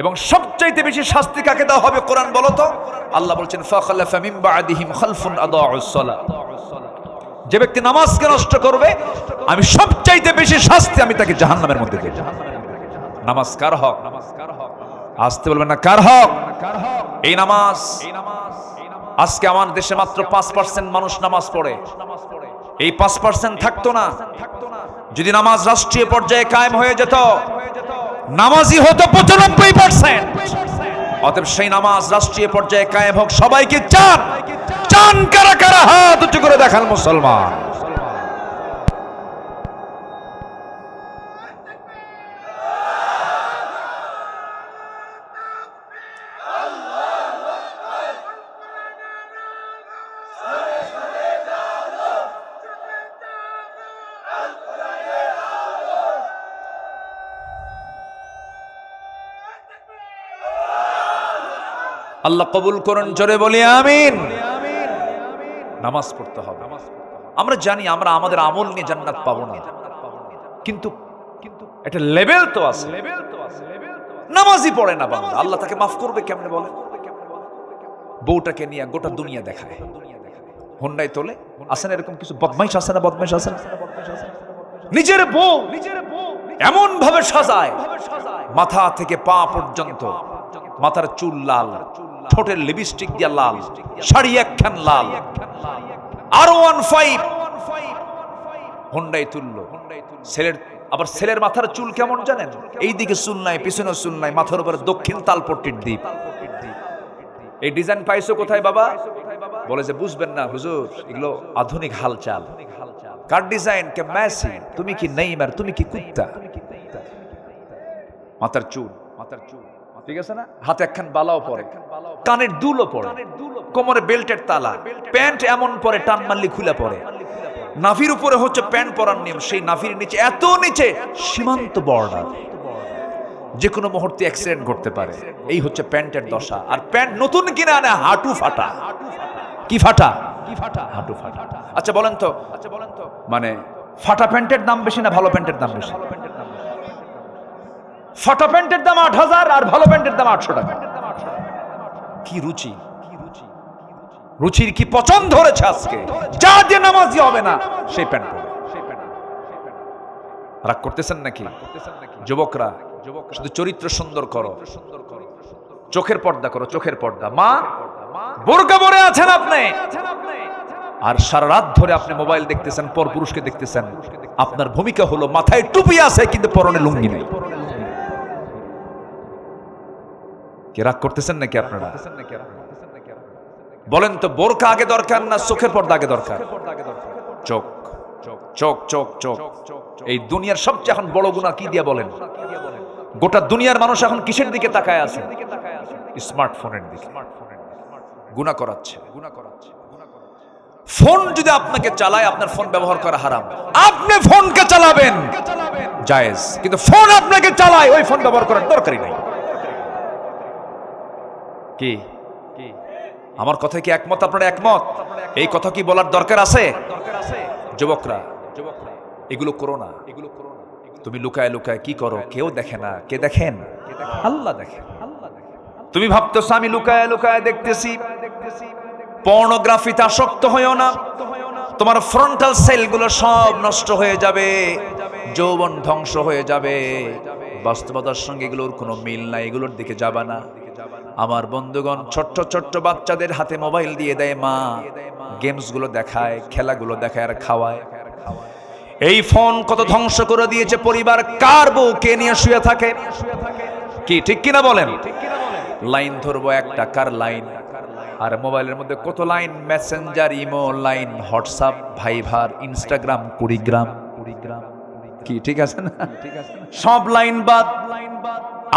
এবং সবচাইতে বেশি শাস্তি কাকে দেওয়া হবে কোরআন বলো তো? আল্লাহ বলছেন ফাখালাফা মিন বা'দিহিম খালফুন আদাউস সালাহ, যে ব্যক্তি নামাজকে নষ্ট করবে আমি সবচাইতে বেশি শাস্তি আমি তাকে জাহান্নামের মধ্যে দেব। নামাজ কার হক? আসতে বলবেন না, কার হক? এই নামাজ। আজকে আমার দেশে মাত্র 5% মানুষ নামাজ পড়ে। এই 5% থাকতো না যদি নামাজ রাষ্ট্রীয় পর্যায়ে কায়েম হয়ে যেত, নামাজি হতো 95%। অতএব সেই নামাজ রাষ্ট্রীয় পর্যায়ে কায়েম হোক। সবাইকে চান? চান কারা কারা? হাত উঁচু করে দেখান মুসলমান। আল্লাহ কবুল করুন। জোরে বলি আমিন। নামাজ পড়তে হবে। আমরা জানি আমরা আমাদের আমল নিয়ে জান্নাত পাবো না, কিন্তু একটা লেভেল তো আছে। নামাজই পড়ে না বান্দা, আল্লাহ তাকে মাফ করবে কেমনে বলেন? বউটাকে নিয়ে গোটা দুনিয়া দেখায়, হুন্ডায় তোলে। আসেন এরকম কিছু বদমাইশ আছে না? বদমাইশ আছে না? নিজের বউ এমন ভাবে সাজায়, মাথা থেকে পা পর্যন্ত, মাথার চুল লাল, ঠোঁটের লিপস্টিক দিয়া লাল, শাড়ি একখান লাল, R15 হুন্ডায় তুললো। আবার ছেলের মাথার চুল কেমন জানেন? এইদিকে চুল নাই, পিছনে চুল নাই, মাথার উপরে দক্ষিণ তালপট্টির দ্বীপ। এই ডিজাইন পাইছো কোথায় বাবা? বলে যে বুঝবেন না হুজুর, এগুলো আধুনিক হালচাল। কার ডিজাইন? কে মেসি, তুমি কি নেইমার, তুমি কি কুত্তা। মাথার চুল ঠিক আছে না? হাতে একখান বালাও পরে, কানের দুলও পরে, কোমরে বেল্টের তালা, প্যান্ট এমন পরে টান মারলি খুলে পড়ে। নাভির উপরে হচ্ছে প্যান্ট পরার নিয়ম, সেই নাভির নিচে, এত নিচে সীমান্ত বর্ডার, যে কোনো মুহূর্তে অ্যাক্সিডেন্ট ঘটতে পারে। এই হচ্ছে প্যান্টের দশা। আর প্যান্ট নতুন কিনে আনে হাঁটু ফাটা। কি ফাটা? হাঁটু ফাটা। আচ্ছা বলেন তো, মানে ফাটা প্যান্টের দাম বেশি না ভালো প্যান্টের দাম বেশি? ফাটা প্যান্টের দাম ৮,০০০ আর ভালো প্যান্টের দাম ৮০০ টাকা। কি রুচি, রুচির কি পছন্দ ধরেছে আজকে? যা দিয়ে নামাজি হবে না সেই প্যান্ট পরে। রাগ করতেছেন নাকি যুবকরা? শুধু চরিত্র সুন্দর করো, চোখের পর্দা করো, চোখের পর্দা। মা বোরকা পরে আছেন আপনি, আর সারা রাত ধরে আপনি মোবাইল দেখতেছেন, পর পুরুষকে দেখতেছেন। আপনার ভূমিকা হলো মাথায় টুপি আছে কিন্তু পরনে লুঙ্গি নেই। কি রাগ করতেছেন নাকি আপনারা? বলেন তো, বোরকা আগে দরকার না চোখের পর্দা আগে দরকার? চোখ, চোখ, চোখ, চোখ। এই দুনিয়ার সবচেয়ে এখন বড় গুনাহ কি দিয়া বলেন? গোটা দুনিয়ার মানুষ এখন কিসের দিকে তাকায় আছে? স্মার্টফোনের দিকে। গুনাহ করাচ্ছে। ফোন যদি আপনাকে চালায়, আপনার ফোন ব্যবহার করা হারাম। আপনি ফোনকে চালাবেন জায়েজ, কিন্তু ফোন আপনাকে চালায়, ওই ফোন ব্যবহার করার দরকারই নাই। কি আমার কথায় কি একমত? আপনারা একমত? এই কথা কি বলার দরকার আছে? যুবকরা, এগুলো করো না। তুমি লুকায় লুকায় কি করো? কেউ দেখে না। কে দেখেন? আল্লাহ দেখেন। তুমি ভাবতেছো আমি লুকায় লুকায় দেখতেছি। পর্নোগ্রাফিতে আসক্ত হইও না, তোমার ফ্রন্টাল সেলগুলো সব নষ্ট হয়ে যাবে, যৌবন ধ্বংস হয়ে যাবে। বাস্তবতার সঙ্গে এগুলোর কোনো মিল নাই, এগুলোর দিকে যাবা না। আমার বন্ধুগণ, ছোট্ট ছোট্ট বাচ্চাদের হাতে মোবাইল দিয়ে দেয় মা, গেমস গুলো দেখায়, খেলাগুলো দেখায় আর খাওয়ায়। এই ফোন কত ধ্বংস করে দিয়েছে পরিবার। কার বউ কে নিয়ে শুয়ে থাকে? কি ঠিক কিনা বলেন? লাইন ধরবো একটা, কার লাইন? আর মোবাইলের মধ্যে কত Line, Messenger, imo Line, WhatsApp, Viber, Instagram, Kurigram. কি ঠিক আছে না? সব লাইন বাদ,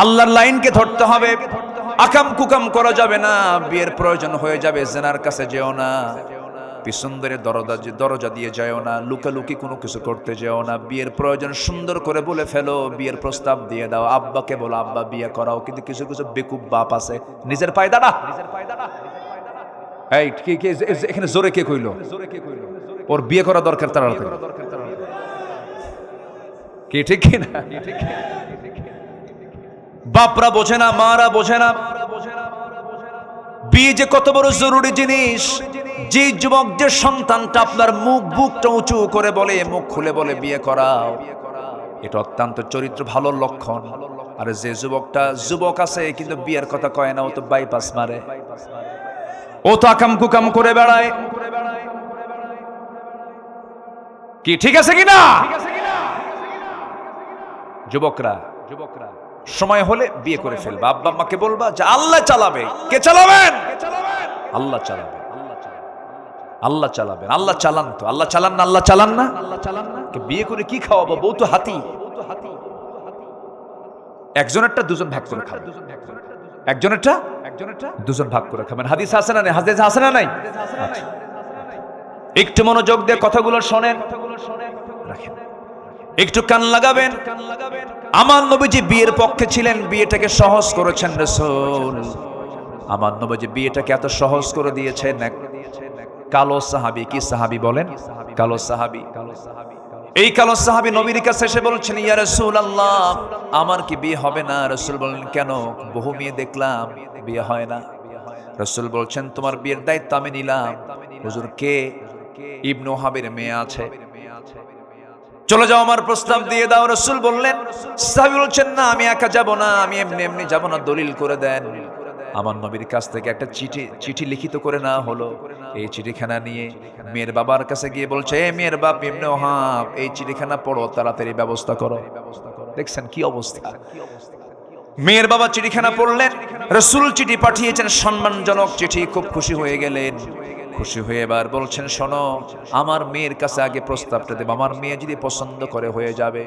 আল্লাহর লাইনকে ধরতে হবে। আকাম কুকাম করা যাবে না। বিয়ের প্রয়োজন হয়ে যাবে, জেনার কাছে যেও না, পিছন ধরে দরজা দিয়ে যাও না, লুকালুকি কোনো কিছু করতে যেও না। বিয়ের প্রয়োজন সুন্দর করে বলে ফেলো, বিয়ের প্রস্তাব দিয়ে দাও, আব্বাকে বলো আব্বা বিয়ে করাও। কিন্তু কিছু কিছু বেকুব বাপ আছে, নিজের পায়ে দাঁড়া। এই এখানে জোরে কে কইলো? ওর বিয়ে করা দরকার তাড়াতাড়ি। কি ঠিক কিনা? বাপরা বোঝে না, মারা বোঝে না বিয়ে যে কত বড় জরুরি জিনিস। যে যুবক, যে সন্তানটা আপনার বুকটা উঁচু করে বলে, মুখ খুলে বলে বিয়ে করাও, এটা অত্যন্ত চরিত্র ভালো লক্ষণ। আর যে যুবক আছে কিন্তু বিয়ের কথা কয় না, ও তো বাইপাস মারে, ও তো আকাম কুকাম করে বেড়ায়। কি ঠিক আছে কিনা? যুবকরা সময় হলে বিয়ে করে ফেলবা। আব্বা আম্মাকে বলবা যে আল্লাহ চালাবে। কে চালাবেন? আল্লাহ চালাবে। আল্লাহ চালাবেন। আল্লাহ চালান তো, আল্লাহ চালান না? আল্লাহ চালান না? বিয়ে করে কি খাওয়াবো? বউ তো হাতি। একজনেরটা দুজন ভাগ করে খাবেন, একজনেরটা দুজন ভাগ করে খাবেন। হাদিস আছে না নাই? হাদিস আছে না নাই? একটু মনোযোগ দিয়ে কথাগুলো শোনেন, রাখেন, একটু কান লাগাবেন। আমার নবীজি বিয়ের পক্ষে ছিলেন, বিয়েটাকে সহজ করেছেন রাসূল। আমার নবীজি বিয়েটাকে এত সহজ করে দিয়েছেন। কালো সাহাবী, কি সাহাবী বলেন? কালো সাহাবী। এই কালো সাহাবী নবীর কাছে এসে বলছেন, ইয়া রাসূলুল্লাহ, আমার কি বিয়ে হবে না? রাসূল বলেন, কেন? বহু মেয়ে দেখলাম, বিয়ে হয় না। রাসূল বলছেন তোমার বিয়ের দায়িত্ব আমি নিলাম। হুজুর কে? ইবনে ওহাবের মেয়ে আছে, চলে যাও, আমার প্রস্তাব দিয়ে দাও। রাসূল বললেন, সাহাবী বলছেন না আমি একা যাব না, আমি এমনি এমনি যাব না, দলিল করে দেন। আমার নবীর কাছ থেকে একটা চিঠি লিখিত করে না হলো। এই চিঠিখানা নিয়ে মেয়ের বাবার কাছে গিয়ে বলছে, এ মেয়ের বাপ ইবনে ওহাব, এই চিঠিখানা পড়ো, তাড়াতাড়ি ব্যবস্থা করো। দেখছেন কি অবস্থা। মেয়ের বাবা চিঠিখানা পড়লেন, রাসূল চিঠি পাঠিয়েছেন, সম্মানজনক চিঠি, খুব খুশি হয়ে গেলেন। খুশি হয়ে এবার বলছেন, শোনো, আমার মেয়ের কাছে আগে প্রস্তাবটা দেব, আমার মেয়ে যদি পছন্দ করে হয়ে যাবে।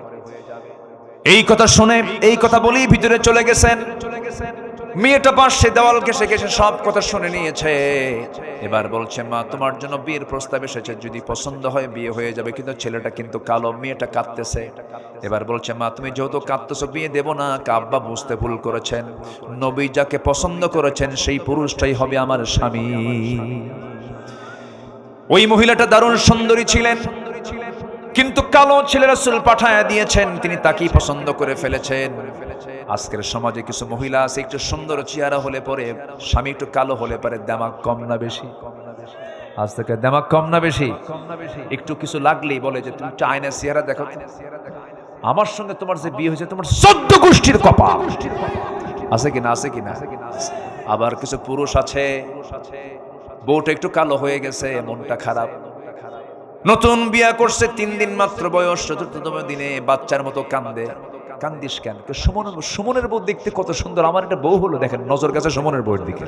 এই কথা শুনে, এই কথা বলেই ভিতরে চলে গেছেন। মেয়েটা পাশে দেওয়াল ঘেঁষে ঘেঁষে সব কথা শুনে নিয়েছে। এবার বলছে, মা তোমার জন্য বিয়ের প্রস্তাব এসেছে, যদি পছন্দ হয় বিয়ে হয়ে যাবে, কিন্তু ছেলেটা কিন্তু কালো। মেয়েটা কাঁদতেছে। এবার বলছে, মা তুমি যেহেতু কাঁদতেছো, বিয়ে দেব না। আব্বা বুঝতে ভুল করেছেন, নবী যাকে পছন্দ করেছেন সেই পুরুষটাই হবে আমার স্বামী। ওই মহিলাটা দারুণ সুন্দরী ছিলেন, কিন্তু কালো ছেলে রাসূল পাঠায়া দিয়েছেন, তিনি তাকেই পছন্দ করে ফেলেছেন। আজকের সমাজে কিছু মহিলা আছে, একটু সুন্দর চেহারা হলে পরে, স্বামী একটু কালো হলে পরে দামাক কম না বেশি? আজ থেকে দামাক কম না বেশি? একটু কিছু লাগলেই বলে যে তুমি একটু আয়নায় চেহারা দেখো, আমার সঙ্গে তোমার যে বিয়ে হয়েছে তোমার 14 গোষ্ঠীর কপাল। আছে কিনা? আছে কিনা? আবার কিছু পুরুষ আছে, বউটা একটু কালো হয়ে গেছে, মনটা খারাপ, নতুন বিয়া করছে, 3 দিন মাত্র বয়স, 4তম দিনে বাচ্চার মতো কান্দে। কান্দিস কেন? সুমনের বউ দেখতে কত সুন্দর, আমার একটা বউ হলো, দেখেন নজর গেছে সুমনের বউয়ের দিকে।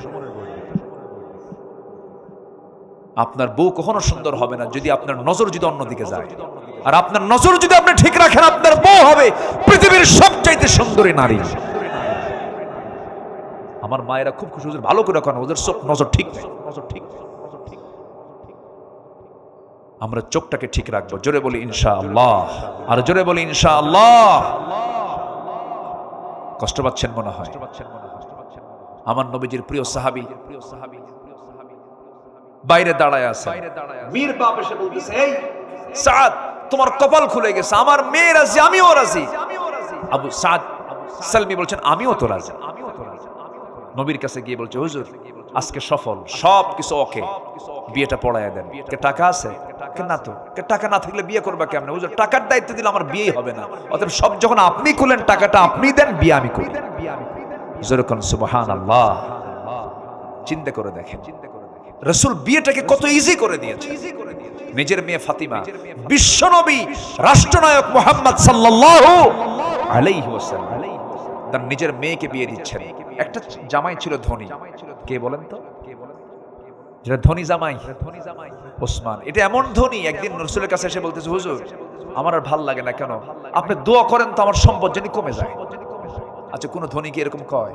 আপনার বউ কখনো সুন্দর হবে না যদি আপনার নজর যদি অন্যদিকে যায়। আর আপনার নজর যদি আপনি ঠিক রাখেন, আপনার বউ হবে পৃথিবীর সবচাইতে সুন্দরী নারী। আমার মায়েরা খুব খুশি, ভালো করে রাখেন, ওদের সব নজর ঠিক নেই, নজর ঠিক। আমরা চোখটাকে ঠিক রাখবো। জোরে বলি ইনশাআল্লাহ, আর জোরে বলি ইনশাআল্লাহ। কষ্ট পাচ্ছেন মনে হয়? আমার নবীজির প্রিয় সাহাবী বাইরে দাঁড়ায় আছে, মীর বাপ এসে বলতেছে, এই সাদ, তোমার কপাল খুলে গেছে, আমার মেয়ে রাজি, আমিও রাজি। আবু সাদ সালমি বলছেন, আমিও তো রাজি। নবীর কাছে গিয়ে বলছে, হুজুর আজকে সফল, সব কিছু ওকে, বিয়েটা পড়ায় দেন। কে টাকা আছে? না তো। টাকা না থাকলে বিয়ে করবা কেমনে? হুজুর টাকার দায়িত্ব দিলে আমার বিয়ে হবে না, অতএব সব যখন আপনি খুলেন, টাকাটা আপনি দেন, বিয়ে আমি করি। যেরকম সুবহানাল্লাহ। চিন্তা করে দেখেন, রাসূল বিয়েটাকে কত ইজি করে দিয়েছে। নিজের মেয়ে ফাতিমা, বিশ্বনবী রাষ্ট্রনায়ক মুহাম্মদ সাল্লাল্লাহু আলাইহি ওয়াসাল্লাম তার নিজের মেয়েকে বিয়ে দিচ্ছেন। একটা জামাই ছিল ধনী, কে বলেন তো? যেটা ধনী জামাই, ওসমান। এটা এমন ধনী, একদিন রাসূলের কাছে এসে বলতেছে, হুজুর আমার আর ভাল লাগে না, কেন? আপনি দোয়া করেন তো আমার সম্পদ যেন কমে যায়। আচ্ছা, কোন ধনী কি এরকম কয়?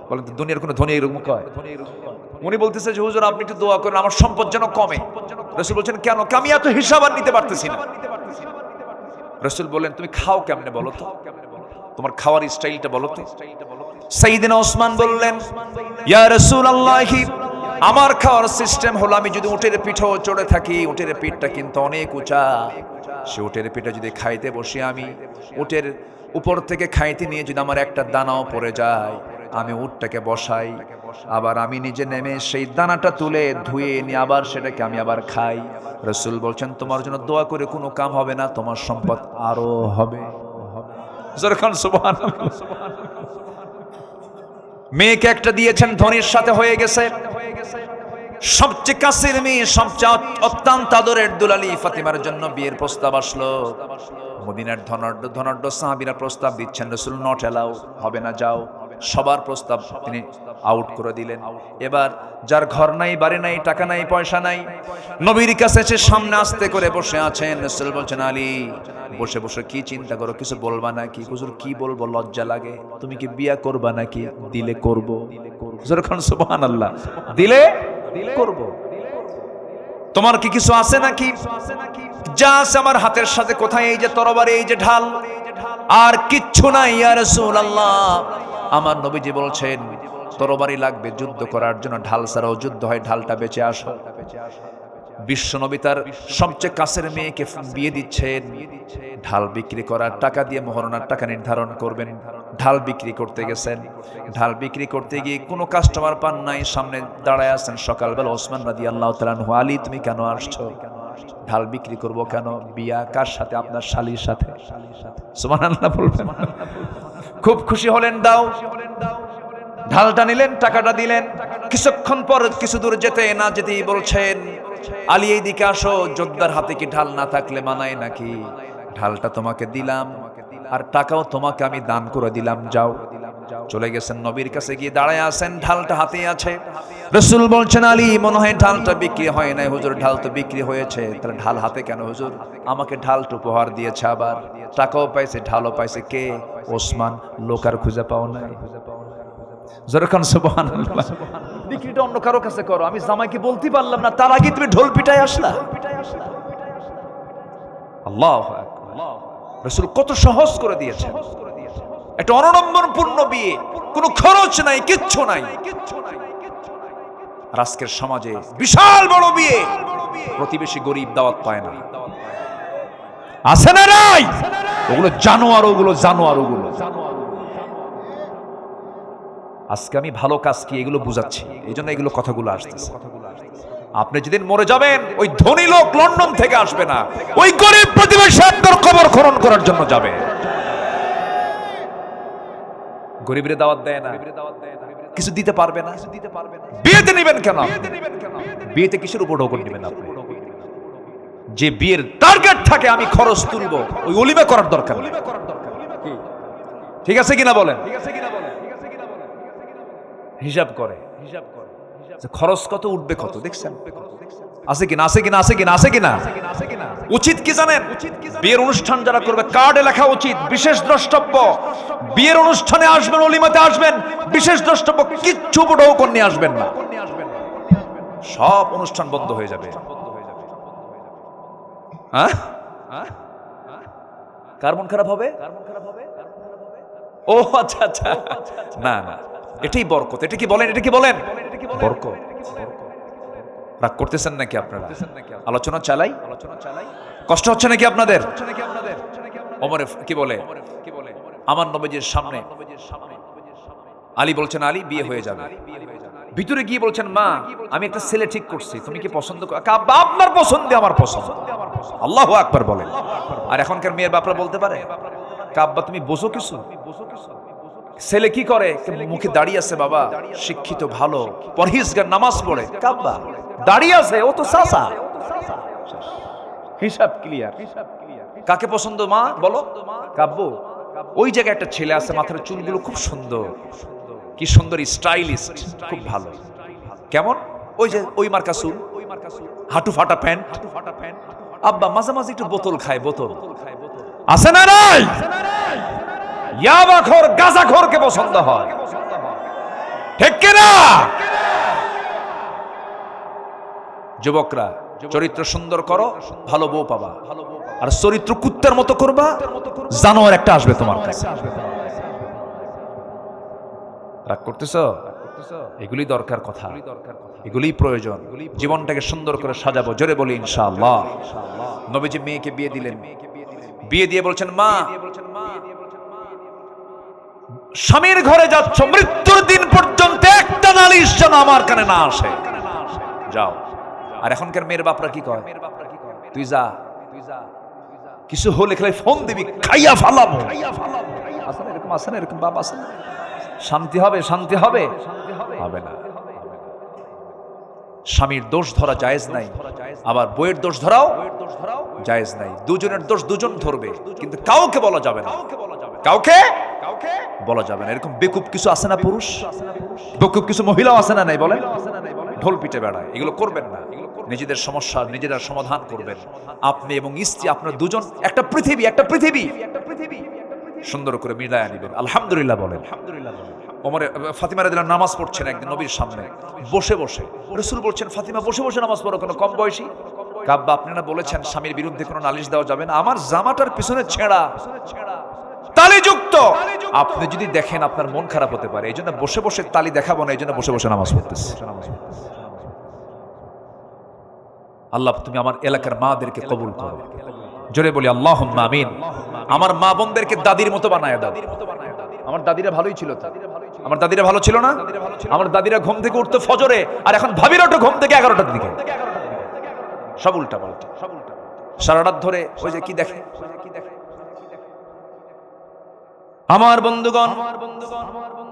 বলেন তো, দুনিয়ার কোন ধনী এরকম কয়? উনি বলতেছে যে হুজুর আপনি একটু দোয়া করেন আমার সম্পদ যেন কমে। রাসূল বলছেন, কেন? আমি এত হিসাব আর নিতে পারতেছি না। রাসূল বললেন, তুমি খাও কেমনে বলো তো, তোমার খাওয়ার স্টাইলটা বলো তো। সাইয়েদনা ওসমান বললেন, ইয়া রাসূলুল্লাহ, আমার খাওয়ার সিস্টেম হলো, আমি যদি উটের পিঠেও চড়ে থাকি, উটের পিঠটা কিন্তু অনেক উঁচা, সে উটের পিঠে যদি খাইতে বসি, আমি উটের উপর থেকে খাইতে নিয়ে যদি আমার একটা দানাও পড়ে যায়, আমি উটটাকে বসাই, আবার আমি নিজে নেমে সেই দানাটা তুলে ধুয়ে নিয়ে আবার সেটাকে আমি আবার খাই। রাসূল বলছেন, তোমার জন্য দোয়া করে কোনো কাম হবে না, তোমার সম্পদ আরো হবে। সুবহানাল্লাহ। মেয়েকে একটা দিয়েছেন, ধনীর সাথে হয়ে গেছে, সবচেয়ে কাছের মেয়ে, সবচেয়ে অত্যন্ত আদরের দুলালি ফাতিমার জন্য বিয়ের প্রস্তাব আসলো। মদিনার ধনাঢ্য সাহাবীরা প্রস্তাব দিচ্ছেন, রাসূল নট এলাও, হবে না, যাও। সবার প্রস্তাব তিনি আউট করে দিলেন। এবার যার ঘর নাই, বাড়ি নাই, টাকা নাই, পয়সা নাই, নবীর কাছে এসে সামনে আস্তে করে বসে আছেন। রাসূল বলছেন, আলী বসে বসে কি চিন্তা করো, কিছু বলবা নাকি? হুজুর কি বলবো, লজ্জা লাগে। তুমি কি বিয়া করবা নাকি? দিলে করব। যখন সুবহানাল্লাহ, দিলে করব। তোমার কি কিছু আছে নাকি? যা আছে আমার হাতের সাথে। কোথায়? এই যে তরবারি, এই যে ঢাল, আর কিচ্ছু নাই ইয়া রাসূলুল্লাহ। আমার নবীজি বলছেন, তরবারি লাগবে যুদ্ধ করার জন্য, ঢাল ছাড়াও যুদ্ধ হয়, ঢালটা বেঁচে আসো। বিশ্বনবী তার সবচেয়ে কাছের মেয়েকে বিয়ে দিচ্ছেন, ঢাল বিক্রি করার টাকা দিয়ে মোহরনার টাকা নির্ধারণ করবেন। ঢাল বিক্রি করতে গেছেন, ঢাল বিক্রি করতে গিয়ে কোনো কাস্টমার পান নাই, সামনে দাঁড়ায় আছেন সকালবেলা ওসমান রাদিয়াল্লাহু তাআলা আনহু। আলী তুমি কেন আসছো? ঢাল বিক্রি করব কেন? বিয়া কার সাথে? আপনার শালীর সাথে। সুবহানাল্লাহ বলবেন। খুব খুশি হলেন, দাও। ঢালটা নিলেন, টাকাটা দিলেন। কিছুক্ষণ পর কিছু দূর যেতে না যেতেই বলছেন, আলী এইদিকে আসো, যোদ্ধার হাতে কি ঢাল না থাকলে মানায় নাকি? ঢালটা তোমাকে দিলাম আর টাকাও তোমাকে আমি দান করে দিলাম, যাও। চলে গেছেন, নবীর কাছে গিয়ে দাঁড়ায় আছেন, ঢালটা হাতে আছে। রাসূল বলছেন, আলী মনে হয় ঢালটা বিক্রি হয় নাই। হুজুর ঢাল তো বিক্রি হয়েছে। তাহলে ঢাল হাতে কেন? হুজুর আমাকে ঢালটা উপহার দিয়েছে, আবার টাকাও পাইছে, ঢালও পাইছে। কে? ওসমান। লোক আর খুঁজে পাও নাই। যেরকম সুবহানাল্লাহ। বিক্রিটা অন্য কারো কাছে করো, আমি জামাইকে বলতে পারলাম না, তার আগে তুমি ঢোল পিটায় আসলা। আল্লাহু আকবার। রাসূল কত সহজ করে দিয়েছেন। একটা অনড়ম্বরপূর্ণ বিয়ে, কোনো খরচ নাই, কিচ্ছু নাই। আর আজকের সমাজে বিশাল বড় বিয়ে, প্রতিবেশী গরিব দাওয়াত পায় না। আছে না নাই? ওগুলো জানোয়ার, ওগুলো জানোয়ার, ওগুলো। আজকে আমি ভালো কাজ কি এগুলো বুঝাচ্ছি, এই জন্য এগুলো কথাগুলো আসতেছে। আপনি যেদিন মরে যাবেন, ওই ধনী লোক লন্ডন থেকে আসবে না, ওই গরিব প্রতিবেশী আপনার কবর খনন করার জন্য যাবে। গরিবরে দাওয়াত দেয় না, কিছু দিতে পারবে না। বিয়েতে নেবেন কেন? বিয়েতে কিসের উপর ঢোকন নেবেন আপনি? যে বিয়ের টার্গেট থাকে আমি খরচ তুলবো, ওই অলিমা করার দরকার নেই। ঠিক আছে কিনা বলেন? হিসাব করে, খরচ কত উঠবে কত দেখছেন? আছে কিনা? আছে কিনা? আছে কিনা? আছে কিনা? উচিত কি জানেন? বিয়ের অনুষ্ঠান যারা করবে, কার্ডে লেখা উচিত বিশেষ দ্রষ্টব্য। বিয়ের অনুষ্ঠানে আসবেন, অলিমাতে আসবেন, বিশেষ দ্রষ্টব্য, কিচ্ছু বড় নিয়ে আসবেন না, সব অনুষ্ঠান বন্ধ হয়ে যাবে। হ্যাঁ, কার মন খারাপ হবে? ও আচ্ছা আচ্ছা, না না, এটাই বরকত। এটা কি বলেন? এটা কি বলেন? বরকত। রাগ করতেছেন নাকি আপনারা? আলোচনা চালাই, কষ্ট হচ্ছে নাকি আপনাদের? ওমর কি বলে, আমার নবীজির সামনে আলী বলছেন, আলী বিয়ে হয়ে যাবে। ভিতরে গিয়ে বলছেন, মা আমি একটা ছেলে ঠিক করছি, তুমি কি পছন্দ করো? আপনার পছন্দে আমার পছন্দ। আল্লাহু আকবার বলেন। আর এখনকার মেয়ের বাপরা বলতে পারে, কাব্বা তুমি বোঝো কিছু? ছেলে কি করে? মুখে দাঁড়িয়ে আছে, বাবা শিক্ষিত, ভালো, পরহেজগার, নামাজ পড়ে। কাব্বা দাঁড়িয়ে আছে, ও তো চাচা। হিসাব ক্লিয়ার। কাকে পছন্দ মা বলো? কাব্য। ওই জায়গায় একটা ছেলে আছে, মাথার চুলগুলো খুব সুন্দর, কি সুন্দর স্টাইলিস্ট, খুব ভালো। কেমন? ওই যে ওই মার্কা চুল, হাঁটু ফাটা প্যান্ট। আব্বা মাঝে মাঝে একটু বোতল খায়, বোতল আছে না নাই? ইয়াবাখোর, গাঁজাখোরকে পছন্দ হয়, ঠিক কিনা? যুবকরা চরিত্র সুন্দর করো, ভালো বউ পাবা। আর চরিত্র কুত্তার মতো করবা, জানোয়ার একটা আসবে তোমার কাছে। রাগ করতেছো? এগুলি দরকার কথা, এগুলি প্রয়োজন। জীবনটাকে সুন্দর করে সাজাবো, জোরে বলি ইনশাআল্লাহ। নবীজি মেয়েকে বিয়ে দিলেন, বিয়ে দিয়ে বলছেন, মা স্বামীর ঘরে যাচ্ছ, মৃত্যুর দিন পর্যন্ত একটা নালিশ যেন আমার কানে না আসে, যাও। আর এখনকার মেয়ের বাপরা কি কয়? তুই যা, কিছু হলে খেলে ফোন দিবি, খাইয়া ফালাবো। আছে না এরকম? আছে না এরকম বাপ? আছে না? শান্তি হবে? শান্তি হবে? হবে না। স্বামীর দোষ ধরা জায়েজ নাই, আবার বইয়ের দোষ ধরাও জায়েজ নাই। দুজনের দোষ দুজন ধরবে, কিন্তু কাউকে বলা যাবে না, কাউকে বলা যাবে না। এরকম বেকুব কিছু আছে না পুরুষ, বেকুব কিছু মহিলাও আছে না নাই? বলেন, ঢোল পিটে বেড়ায়। এগুলো করবেন না। নিজেদের সমস্যা নিজেরা সমাধান করবেন। আপনি এবং স্ত্রী, আপনার দুজন একটা পৃথিবী, একটা পৃথিবী সুন্দর করে মিলায়া নিবেন। আলহামদুলিল্লাহ বলেন। ওমর ফাতিমা রাদিয়াল্লাহু নামাজ পড়ছেন একদিন নবীর সামনে বসে বসে। রাসূল বলছেন, ফাতিমা বসে বসে নামাজ পড়ো কেন? কম বয়সী? কাব্বা আপনি না বলেছেন স্বামীর বিরুদ্ধে কোনো নালিশ দেওয়া যাবে না? আমার জামাটার পিছনে ছেঁড়া তালিযুক্ত, আপনি যদি দেখেন আপনার মন খারাপ হতে পারে। এই জন্য বসে বসে তালি দেখাবো না, এই জন্য বসে বসে নামাজ পড়তেছে। আল্লাহ তুমি আমার এলাকার মাদেরকে কবুল করো। জোরে বলি আল্লাহুম্মা আমিন। আমার মা বোনদেরকে দাদির মতো বানায় দাও। আমার দাদিরা ভালোই ছিল তো, আমার দাদিরা ভালো ছিল না? আমার দাদিরা ঘুম থেকে উঠতো ফজরে, আর এখন ভাবিরা ওঠে ঘুম থেকে 11টার দিকে। সব উল্টা পাল্টা, সারা রাত ধরে ওই যে কি দেখে। আমার বন্ধুগণ,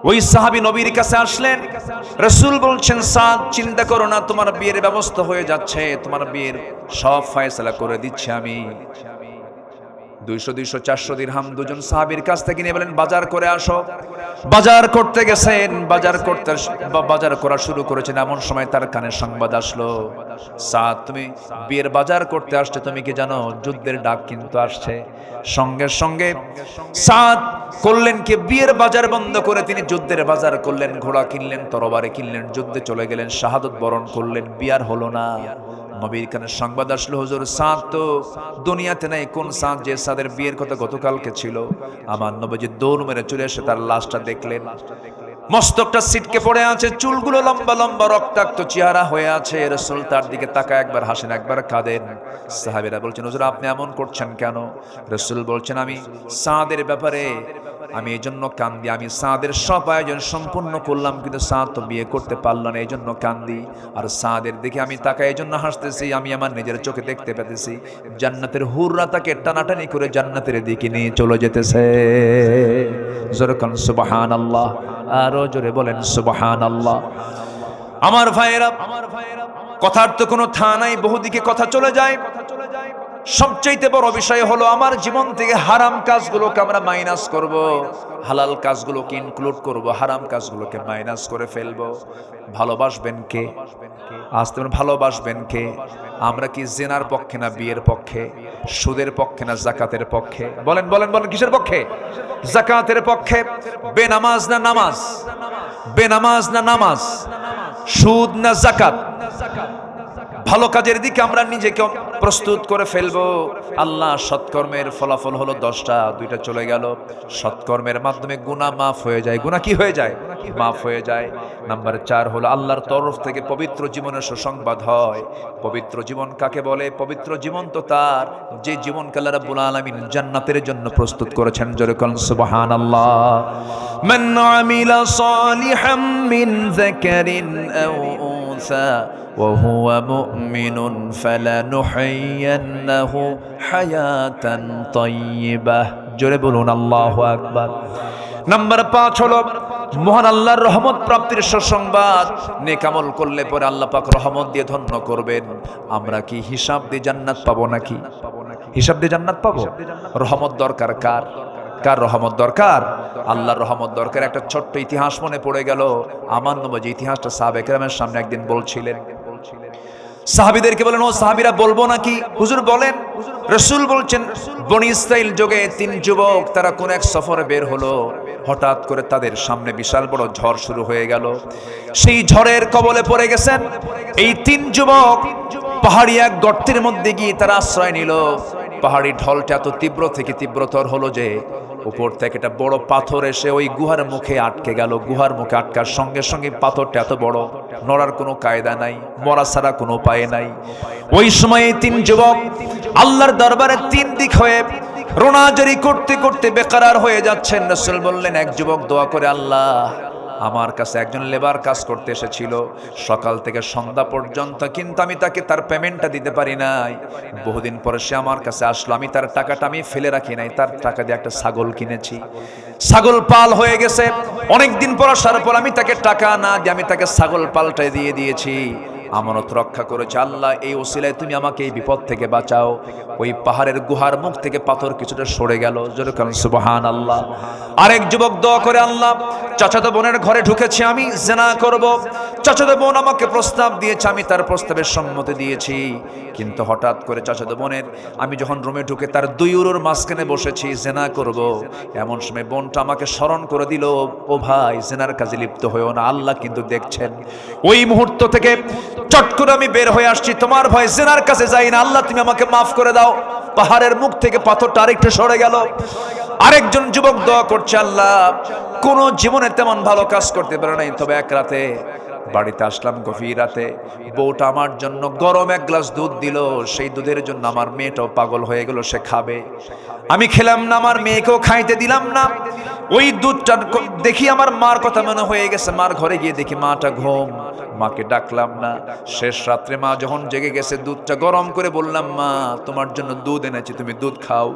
ওই সাহাবী নবীর কাছে আসলেন। রাসূল বলছেন, সাদ চিন্তা করো না, তোমার বিয়ের ব্যবস্থা হয়ে যাচ্ছে, তোমার বিয়ের সব ফয়সালা করে দিচ্ছি আমি। 200, 400 দিরহাম দুজন সাহাবীর কাছ থেকে নিয়ে বলেন, বাজার করে আসো। বাজার করতে গেছেন, বাজার করা শুরু করেছেন, এমন সময় তার কানে সংবাদ আসলো, সাদ তুমি বিয়ের বাজার করতে আসছে, তুমি কি জানো যুদ্ধের ডাক কিন্তু আসছে। সঙ্গে সঙ্গে সাদ করলেন কি, বিয়ের বাজার বন্ধ করে তিনি যুদ্ধের বাজার করলেন, ঘোড়া কিনলেন, তরবারি কিনলেন, যুদ্ধে চলে গেলেন, শাহাদত বরণ করলেন। বিয়ার হলো না। নবীর কানে সংবাদ আসলো, হুজুর সাদ তো দুনিয়াতে নাই। কোন সাদ? যে সাদের বিয়ের কথা গতকালকে ছিল। আমার নবীজি দৌড় মেরে চলে এসে তার লাশটা দেখলেন। মস্তকটা সিটকে পড়ে আছে, চুলগুলো লম্বা লম্বা, রক্তাক্ত চেহারা হয়ে আছে। রাসূল তার দিকে তাকায়, একবার হাসেন একবার কাঁদেন। সাহাবীরা বলছেন, হুজুর আপনি এমন করছেন কেন? রাসূল বলছেন, আমি সাদের ব্যাপারে আমি এই জন্য কান্দি। আমি সাদের সব আয়োজন সম্পূর্ণ করলাম, কিন্তু সাদ তো বিয়ে করতে পারলো না, এই জন্য কান্দি। আর সাদের দিকে আমি তাকাই, এই জন্য হাসতেছি। আমি আমার নিজের চোখে দেখতে পেতেছি জান্নাতের হুররা তাকে টানাটানি করে জান্নাতের দিকে নিয়ে চলে যেতেছে। জোরে কোন সুবহানাল্লাহ, আরো জোরে বলেন সুবহানাল্লাহ। আমার ভাইয়েরা, কথার তো কোনো থা নাই, বহুদিকে কথা চলে যায়। সবচেয়ে বড় বিষয় হলো আমার জীবন থেকে হারাম কাজগুলোকে আমরা মাইনাস করব, হালাল কাজগুলোকে ইনক্লুড করব, হারাম কাজগুলোকে মাইনাস করে ফেলব। ভালোবাসবেন কে? আসতে ভালোবাসবেন কে? আমরা কি জিনার পক্ষে না বিয়ের পক্ষে? সুদের পক্ষে না যাকাতের পক্ষে? বলেন বলেন বলেন, কিসের পক্ষে? যাকাতের পক্ষে। বেনামাজ না নামাজ? বেনামাজ না নামাজ? সুদ না যাকাত? ভালো কাজের দিকে আমরা নিজেকে প্রস্তুত করে ফেলবো। আল্লাহ সৎকর্মের ফলাফল হলো 10টা, 2টা চলে গেল। সৎকর্মের মাধ্যমে গুনাহ মাফ হয়ে যায়। গুনাহ কি হয়ে যায়? মাফ হয়ে যায়। নাম্বার 4 হলো আল্লাহর তরফ থেকে পবিত্র জীবনের সুসংবাদ হয়। পবিত্র জীবন কাকে বলে? পবিত্র জীবন তো তার যে জীবনকে আল্লাহ রাব্বুল আলামিন জান্নাতের জন্য প্রস্তুত করেছেন। জোরে বলেন সুবহানাল্লাহ। মান আমিলা সালিহাম মিন যাকারিন আও উনসা وهو مؤمن فلنحيينه حياة طيبة। জোরে বলুন আল্লাহু আকবার। নাম্বার 5 হলো মহান আল্লাহর রহমত প্রাপ্তির সুসংবাদ। নেক আমল করলে পরে আল্লাহ পাক রহমত দিয়ে ধন্য করবেন। আমরা কি হিসাব দিয়ে জান্নাত পাবো নাকি? হিসাব দিয়ে জান্নাত পাবো? রহমত দরকার কার? কার রহমত দরকার? আল্লাহর রহমত দরকার। একটা ছোট্ট ইতিহাস মনে পড়ে গেল আমার নবী। ইতিহাসটা সাহাবায়ে কেরামের সামনে একদিন বলছিলেন। সাহাবীদেরকে বলেন, ও সাহাবীরা বলবো নাকি? হুজুর বলেন। রাসূল বলছেন, বনি ইসরাইল যুগে 3 যুবক তারা কোন এক সফরে বের হলো। হঠাৎ করে তাদের সামনে বিশাল বড় ঝড় শুরু হয়ে গেল। সেই ঝড়ের কবলে পড়ে গেছেন এই 3 যুবক। পাহাড়ি এক গর্তের মধ্যে গিয়ে তারা আশ্রয় নিল। পাহাড়ি ঢলটা এত তীব্র থেকে তীব্রতর হলো যে উপর থেকে একটা বড় পাথর এসে ওই গুহার মুখে আটকে গেল। গুহার মুখে আটকার সঙ্গে সঙ্গে পাথরটা এত বড়, নড়ার কোনো কায়দা নাই, মরা ছাড়া কোনো উপায় নাই। ওই সময় 3 যুবক আল্লাহর দরবারে 3 দিক হয়ে রোনাজারি করতে করতে বেকারার হয়ে যাচ্ছেন। রাসূল বললেন, এক যুবক দোয়া করে, আল্লাহ আমার কাছে একজন লেবার কাজ করতে এসেছিল সকাল থেকে সন্ধ্যা পর্যন্ত, কিন্তু আমি তাকে তার পেমেন্টটা দিতে পারি নাই। বহুদিন পরে সে আমার কাছে আসলো, আমি তার টাকাটা আমি ফেলে রাখি নাই, তার টাকা দিয়ে একটা ছাগল কিনেছি। ছাগল পাল হয়ে গেছে। অনেকদিন পর আসার পর আমি তাকে টাকা না দিয়ে আমি তাকে ছাগল পালটাই দিয়ে দিয়েছি। আমানত রক্ষা করেছে। আল্লাহ এই ওসিলায় তুমি আমাকে এই বিপদ থেকে বাঁচাও। ওই পাহাড়ের গুহার মুখ থেকে পাথর কিছুটা সরে গেল। জোরে বলেন সুবহানাল্লাহ। আরেক যুবক দোয়া করে, আল্লাহ চাচাতো বোনের ঘরে ঢুকেছি, আমি জিনা করব। চাচাতো বোন আমাকে প্রস্তাব দিয়েছে, আমি তার প্রস্তাবের সম্মতি দিয়েছি, কিন্তু হঠাৎ করে চাচাতো বোনের আমি যখন রুমে ঢুকে তার 2 উরুর মাঝখানে বসেছি, জিনা করব। এমন সময় বোনটা আমাকে স্মরণ করে দিল, ও ভাই জিনার কাজে লিপ্ত হয়েও না, আল্লাহ কিন্তু দেখছেন। ওই মুহূর্ত থেকে চট করে আমি বের হয়ে আসছি, তোমার ভয় জিনার কাছে যাই না, আল্লাহ তুমি আমাকে মাফ করে দাও। পাহাড়ের মুখ থেকে পাথরটা আরেকটু সরে গেল। আরেকজন যুবক দোয়া করছে, আল্লাহ কোন জীবনে তেমন ভালো কাজ করতে পারে নাই, তবে এক রাতে বাড়িতে আসলাম গভীর রাতে, বউটা আমার জন্য গরম এক গ্লাস দুধ দিল। সেই দুধের জন্য আমার মেয়েটাও পাগল হয়ে গেল, সে খাবে। আমি খেলাম না, আমার মেয়েকেও খাইতে দিলাম না। ওই দুধটা দেখি আমার মার কথা মনে হয়ে গেছে। মার ঘরে গিয়ে দেখি মাটা ঘুম, মাকে ডাকলাম না। শেষ রাত্রে মা যখন জেগে গেছে, দুধটা গরম করে বললাম, মা তোমার জন্য দুধ এনেছি, তুমি দুধ খাও।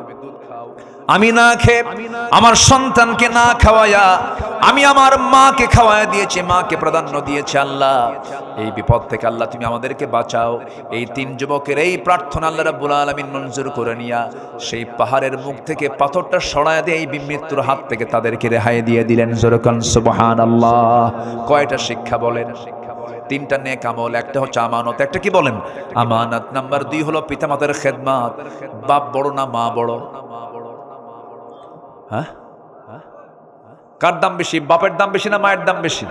আমি না খেয়ে আমার সন্তানকে না খাওয়ায়া আমি আমার মাকে খাওয়ায়া দিয়েছি, মাকে প্রাধান্য দিয়েছি। আল্লাহ, এই বিপদ থেকে আল্লাহ তুমি আমাদেরকে বাঁচাও। এই তিন যুবকের এই প্রার্থনা আল্লাহ রাব্বুল আলামিন মঞ্জুর করে নিয়া সেই পাহাড়ের মুখ থেকে পাথরটা সরায়া দিয়ে এই মৃত্যুর হাত থেকে তাদেরকে রেহাই দিয়ে দিলেন। জোরকান সুবহানাল্লাহ। কয়টা শিক্ষা বলেন? তিনটা নেক আমল, একটা হচ্ছে আমানত, একটা কি বলেন? আমানত। নাম্বার 2 হলো পিতামাতার খেদমত। বাপ বড় না মা বড়? হ্যাঁ, কার দাম বেশি? বাপের দাম বেশি না মায়ের দাম বেশি?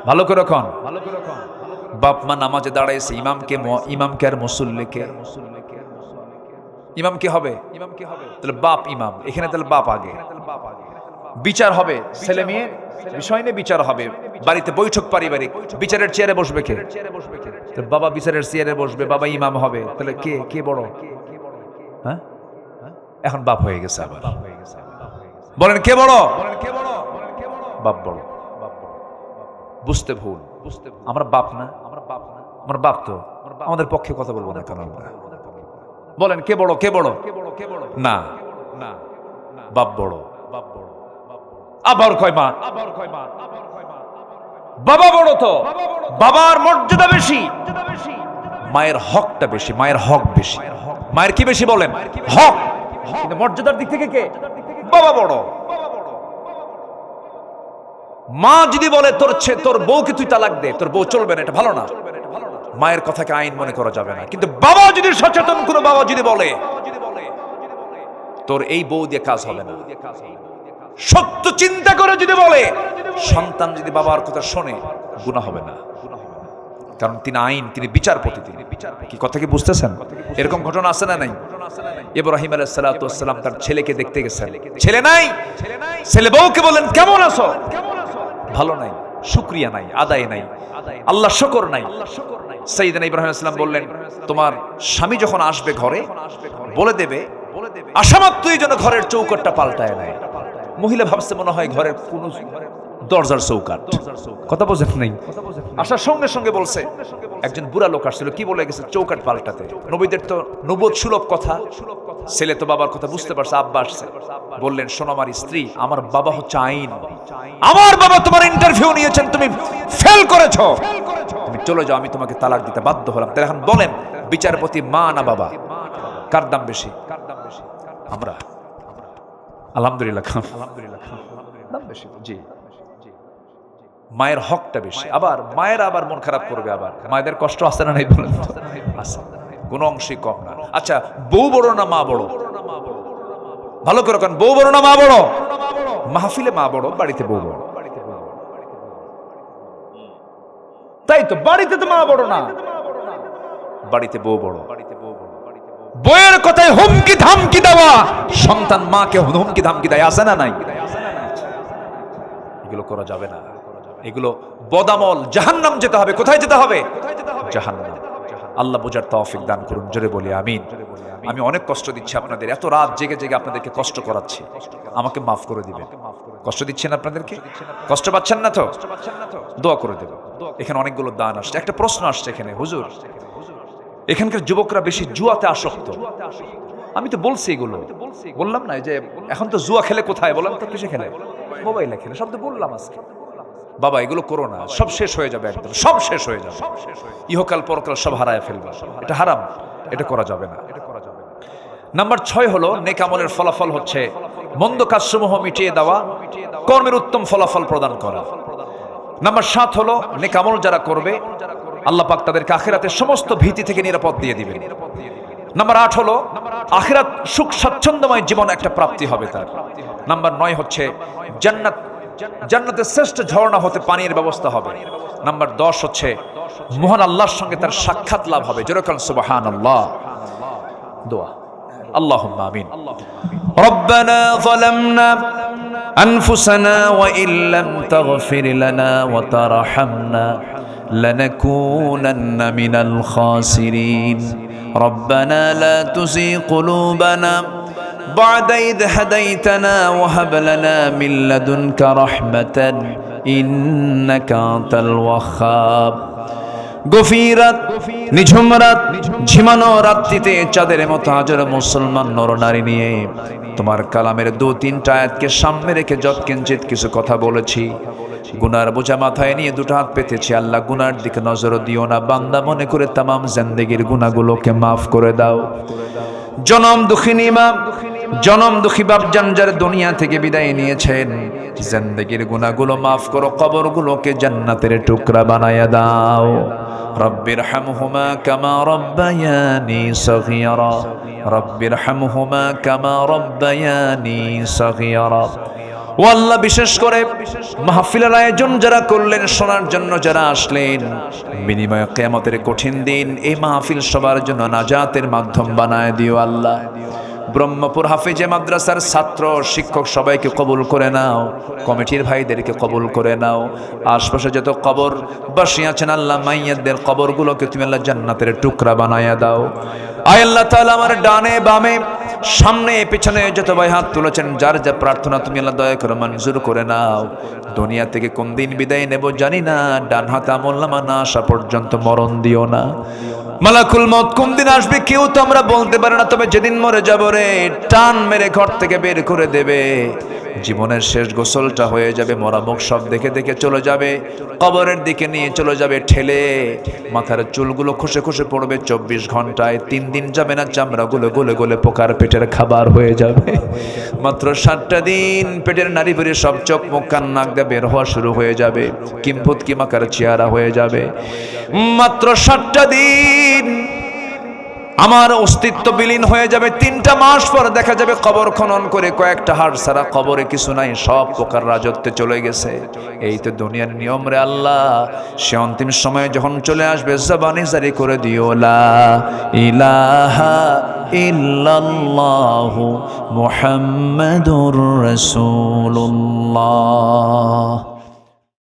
ভালো করে কোন। বাপ মা নামাজে দাঁড়াইছে, ইমামকে আর মুসল্লিকে? ইমাম কি হবে? তাহলে বাপ ইমাম, এখানে তাহলে বাপ আগে। বিচার হবে ছেলে মেয়ে বিষয় নিয়ে, বিচার হবে বাড়িতে, বৈঠক পারিবারিক। বিচারের চেয়ারে বসবে কে? বাবা বিচারের চেয়ারে বসবে, বাবা ইমাম হবে। তাহলে কে বড়? হ্যাঁ, এখন বাপ হয়ে গেছে আবার। বলেন কে বড়? বাপ বড়। বুঝতে ভুল। আমরা বাপ না, আমার বাপ তো আমাদের পক্ষে কথা বলবো না কেন আমরা? বলেন কে বড়? কে বড়? না, বাপ বড়। আবার কয় মা? বাবা বড় তো, বাবার মর্যাদা বেশি, মায়ের হকটা বেশি, মায়ের হক বেশি। মায়ের কি বেশি বলেন? হক। কিন্তু মর্যাদার দিক থেকে কে? বাবা বড়। মা যদি বলে তোর বউকে তুই তালাক দে, তোর বউ চলবে না, এটা ভালো না, মায়ের কথাকে আইন মনে করা যাবে না। কিন্তু বাবা যদি সচেতন, কোনো বাবা যদি বলে তোর এই বউ দিয়ে কাজ হবে না, সত্য চিন্তা করে যদি বলে, সন্তান যদি বাবার কথা শোনে, গুনাহ হবে না। কারণ তিনি আইন, তিনি বিচারপতি। তিনি কি কথা কি বুঝতেছেন? এরকম ঘটনা আছে না নাই? ইব্রাহিম আলাইহিস সালাতু ওয়াস সালাম তার ছেলেকে দেখতে গেছেন, ছেলে নাই। ছেলে বউকে বলেন কেমন আছো? ভালো নাই, শুকরিয়া নাই, আদায় নাই, আল্লাহ শুকর নাই। সাইয়েদনা ইব্রাহিম আলাইহিস সালাম বললেন, তোমার স্বামী যখন আসবে ঘরে, বলে দেবে আসামাত্রই যেন ঘরের চৌকাটটা পাল্টায় নেয়। মহিলা ভাবছে মনে হয় ঘরের কোন দরজার চৌকাট। কথা বোঝেন নাই? আসার সঙ্গে সঙ্গে বলছে, একজন বুড়া লোক আসছিল, কি বলে গেছে? চৌকাট পাল্টাতে। নবীদের তো নবুয়ত সুলভ কথা। ছেলে তো বাবার কথা বুঝতে পারছে, আব্বা আসছে। বললেন, শোনো আমার স্ত্রী, আমার বাবা হচ্ছে আইন, আমার বাবা তোমার ইন্টারভিউ নিয়েছেন, তুমি ফেল করেছো, তুমি চলে যাও, আমি তোমাকে তালাক দিতে বাধ্য হলাম। তাহলে এখন বলেন, বিচারপতি মা না বাবা? কার দাম বেশি? আমরা। আলহামদুলিল্লাহ, দাম বেশি। জি, মায়ের হকটা বেশি। আবার মায়ের আবার মন খারাপ করবে, আবার মায়েদের কষ্ট আছে না নাই বলেন? আছে, কোন অংশই কম না। আচ্ছা, বউ বড় না মা বড়? ভালো করে কোন, বউ বড় না মা বড়? মাহফিলে মা বড়, বাড়িতে বউ বড়। তাই তো, বাড়িতে তো মা বড় না, বাড়িতে বউ বড়। বইয়ের কথায় হুমকি ধামকি দেওয়া, সন্তান মাকে হুমকি ধামকি দেয়, আছে না নাই? এগুলো করা যাবে না, এগুলো বদামল। জাহান্নাম যেতে হবে। কোথায় যেতে হবে? জাহান্নাম। আল্লাহ বোঝার তৌফিক দান করুন, জোরে বলি আমিন। আমি অনেক কষ্ট দিচ্ছি আপনাদের, এত রাত জেগে জেগে আপনাদেরকে কষ্ট করাচ্ছি, আমাকে মাফ করে দিবেন। কষ্ট দিচ্ছেন আপনাদেরকে? কষ্ট পাচ্ছেন না তো? দোয়া করে দেব। এখানে অনেকগুলো দান আসছে। একটা প্রশ্ন আসছে এখানে, হুজুর এখানকার যুবকরা বেশি জুয়াতে আসক্ত। আমি তো বলছি, এগুলো বললাম না যে এখন তো জুয়া খেলে কোথায়? বললাম তো কিসে খেলে? মোবাইলে খেলে। সব তো বললাম আজকে। বাবা এগুলো করো না, সব শেষ হয়ে যাবে, একদম সব শেষ হয়ে যাবে, ইহকাল পরকাল সব হারায় ফেলবে। এটা হারাম, এটা করা যাবে না। নাম্বার 6 হলো নেক আমলের ফলাফল হচ্ছে মন্দ কাজসমূহ মিটিয়ে দেওয়া, কর্মের উত্তম ফলাফল প্রদান করা। নাম্বার 7 হলো নেক আমল যারা করবে আল্লাহ পাক তাদেরকে আখিরাতের সমস্ত ভীতি থেকে নিরাপদ দিয়ে দিবেন। নাম্বার 8 হলো আখিরাত সুখ স্বাচ্ছন্দ্যময় জীবন একটা প্রাপ্তি হবে তার। নাম্বার 9 হচ্ছে জান্নাতের শ্রেষ্ঠ ঝর্ণা হতে পানির ব্যবস্থা হবে। নাম্বার 10 হচ্ছে মহান আল্লাহর সঙ্গে তার সাক্ষাৎ লাভ হবে। যেরকম সুবহানাল্লাহ। দোয়া, আল্লাহুম্মা আমিন। রব্বানা যালামনা আনফুসানা ওয়া ইল্লাম তাগফির লানা ওয়া তারহামনা لنكونن من الخاسرين ربنا لا تزغ قلوبنا بعد إذ هديتنا وهب لنا من لدنك رحمة إنك أنت الوهاب গফিরাত নিঝুম রাত ঝিমানো রাত্রিতে চাঁদের মতো হাজারো মুসলমান নরনারী নিয়ে তোমার কালামের 2-3টা আয়াতকে সামনে রেখে যৎকিঞ্চিত কিছু কথা বলেছি। গুনার বোঝা মাথায় নিয়ে দুটো হাত পেতেছি। আল্লাহ গুনার দিকে নজর দিও না, বান্দা মনে করে তামাম জিন্দেগির গুনাহগুলোকে মাফ করে দাও। জনম দুঃখিনী মা, জনম দুঃখী বাপজান যারা দুনিয়া থেকে বিদায় নিয়েছেন, জিন্দেগির গুনাহগুলো মাফ করো, কবরগুলোকে জান্নাতের টুকরা বানায়া দাও। রব্বিরহামহুমা কামা রব্বায়ানি সগীরা, রব্বিরহামহুমা কামা রব্বায়ানি সগীরা। ও আল্লাহ, বিশেষ করে মাহফিলের আয়োজন যারা করলেন, শোনার জন্য যারা আসলেন, বিনিময়ে কিয়ামতের কঠিন দিন এই মাহফিল সবার জন্য নাজাতের মাধ্যম বানায় দিও আল্লাহ। ব্রহ্মপুর হাফেজে মাদ্রাসার ছাত্র শিক্ষক সবাইকে কবুল করে নাও, কমিটির ভাইদেরকে কবুল করে নাও। আশপাশে যত কবর বাসী আছেন আল্লাহ, মাইয়াদের কবরগুলোকে তুমি আল্লাহ জান্নাতের টুকরা বানায়া দাও। আয় আল্লাহ তাআলা, আমার ডানে বামে সামনে পেছনে যত ভাই হাত তুলেছেন, যার যা প্রার্থনা তুমি আল্লাহ দয়া করে মঞ্জুর করে নাও। দুনিয়া থেকে কোন দিন বিদায় নেব জানি না, ডান হাতে আমলনামা না আসা পর্যন্ত মরণ দিও না। মালাকুল মউত কোন দিন আসবে কেউ তো আমরা বলতে পারি না, তবে যেদিন মরে যাব রে, টান মেরে ঘর থেকে বের করে দেবে। জীবনের শেষ গোসলটা হয়ে যাবে, মরা মুখ সব দেখে দেখে চলে যাবে, কবরের দিকে নিয়ে চলে যাবে ঠেলে। মাথার চুলগুলো খসে খসে পড়বে 24 ঘন্টায়, 3 দিন যাবে না, চামড়াগুলো গলে গলে পোকার পেটের খাবার হয়ে যাবে। মাত্র 7টা দিন পেটের নাড়ি ভরে সব চোখ মুখ কান নাক দিয়ে বের হওয়া শুরু হয়ে যাবে, কিম্ভূত কিমাকার চেহারা হয়ে যাবে। মাত্র 7টা দিন আমার অস্তিত্ব বিলীন হয়ে যাবে। 3টা মাস পর দেখা যাবে কবর খনন করে কয়েকটা হাড় ছাড়া কবরে কিছু নাই, সব প্রকার রাজত্বে চলে গেছে। এই তো দুনিয়ার নিয়ম রে আল্লাহ। সে অন্তিম সময় যখন চলে আসবে, জবানে জারি করে দিও লা ইলাহা ইল্লাল্লাহু মুহাম্মাদুর রাসূলুল্লাহ।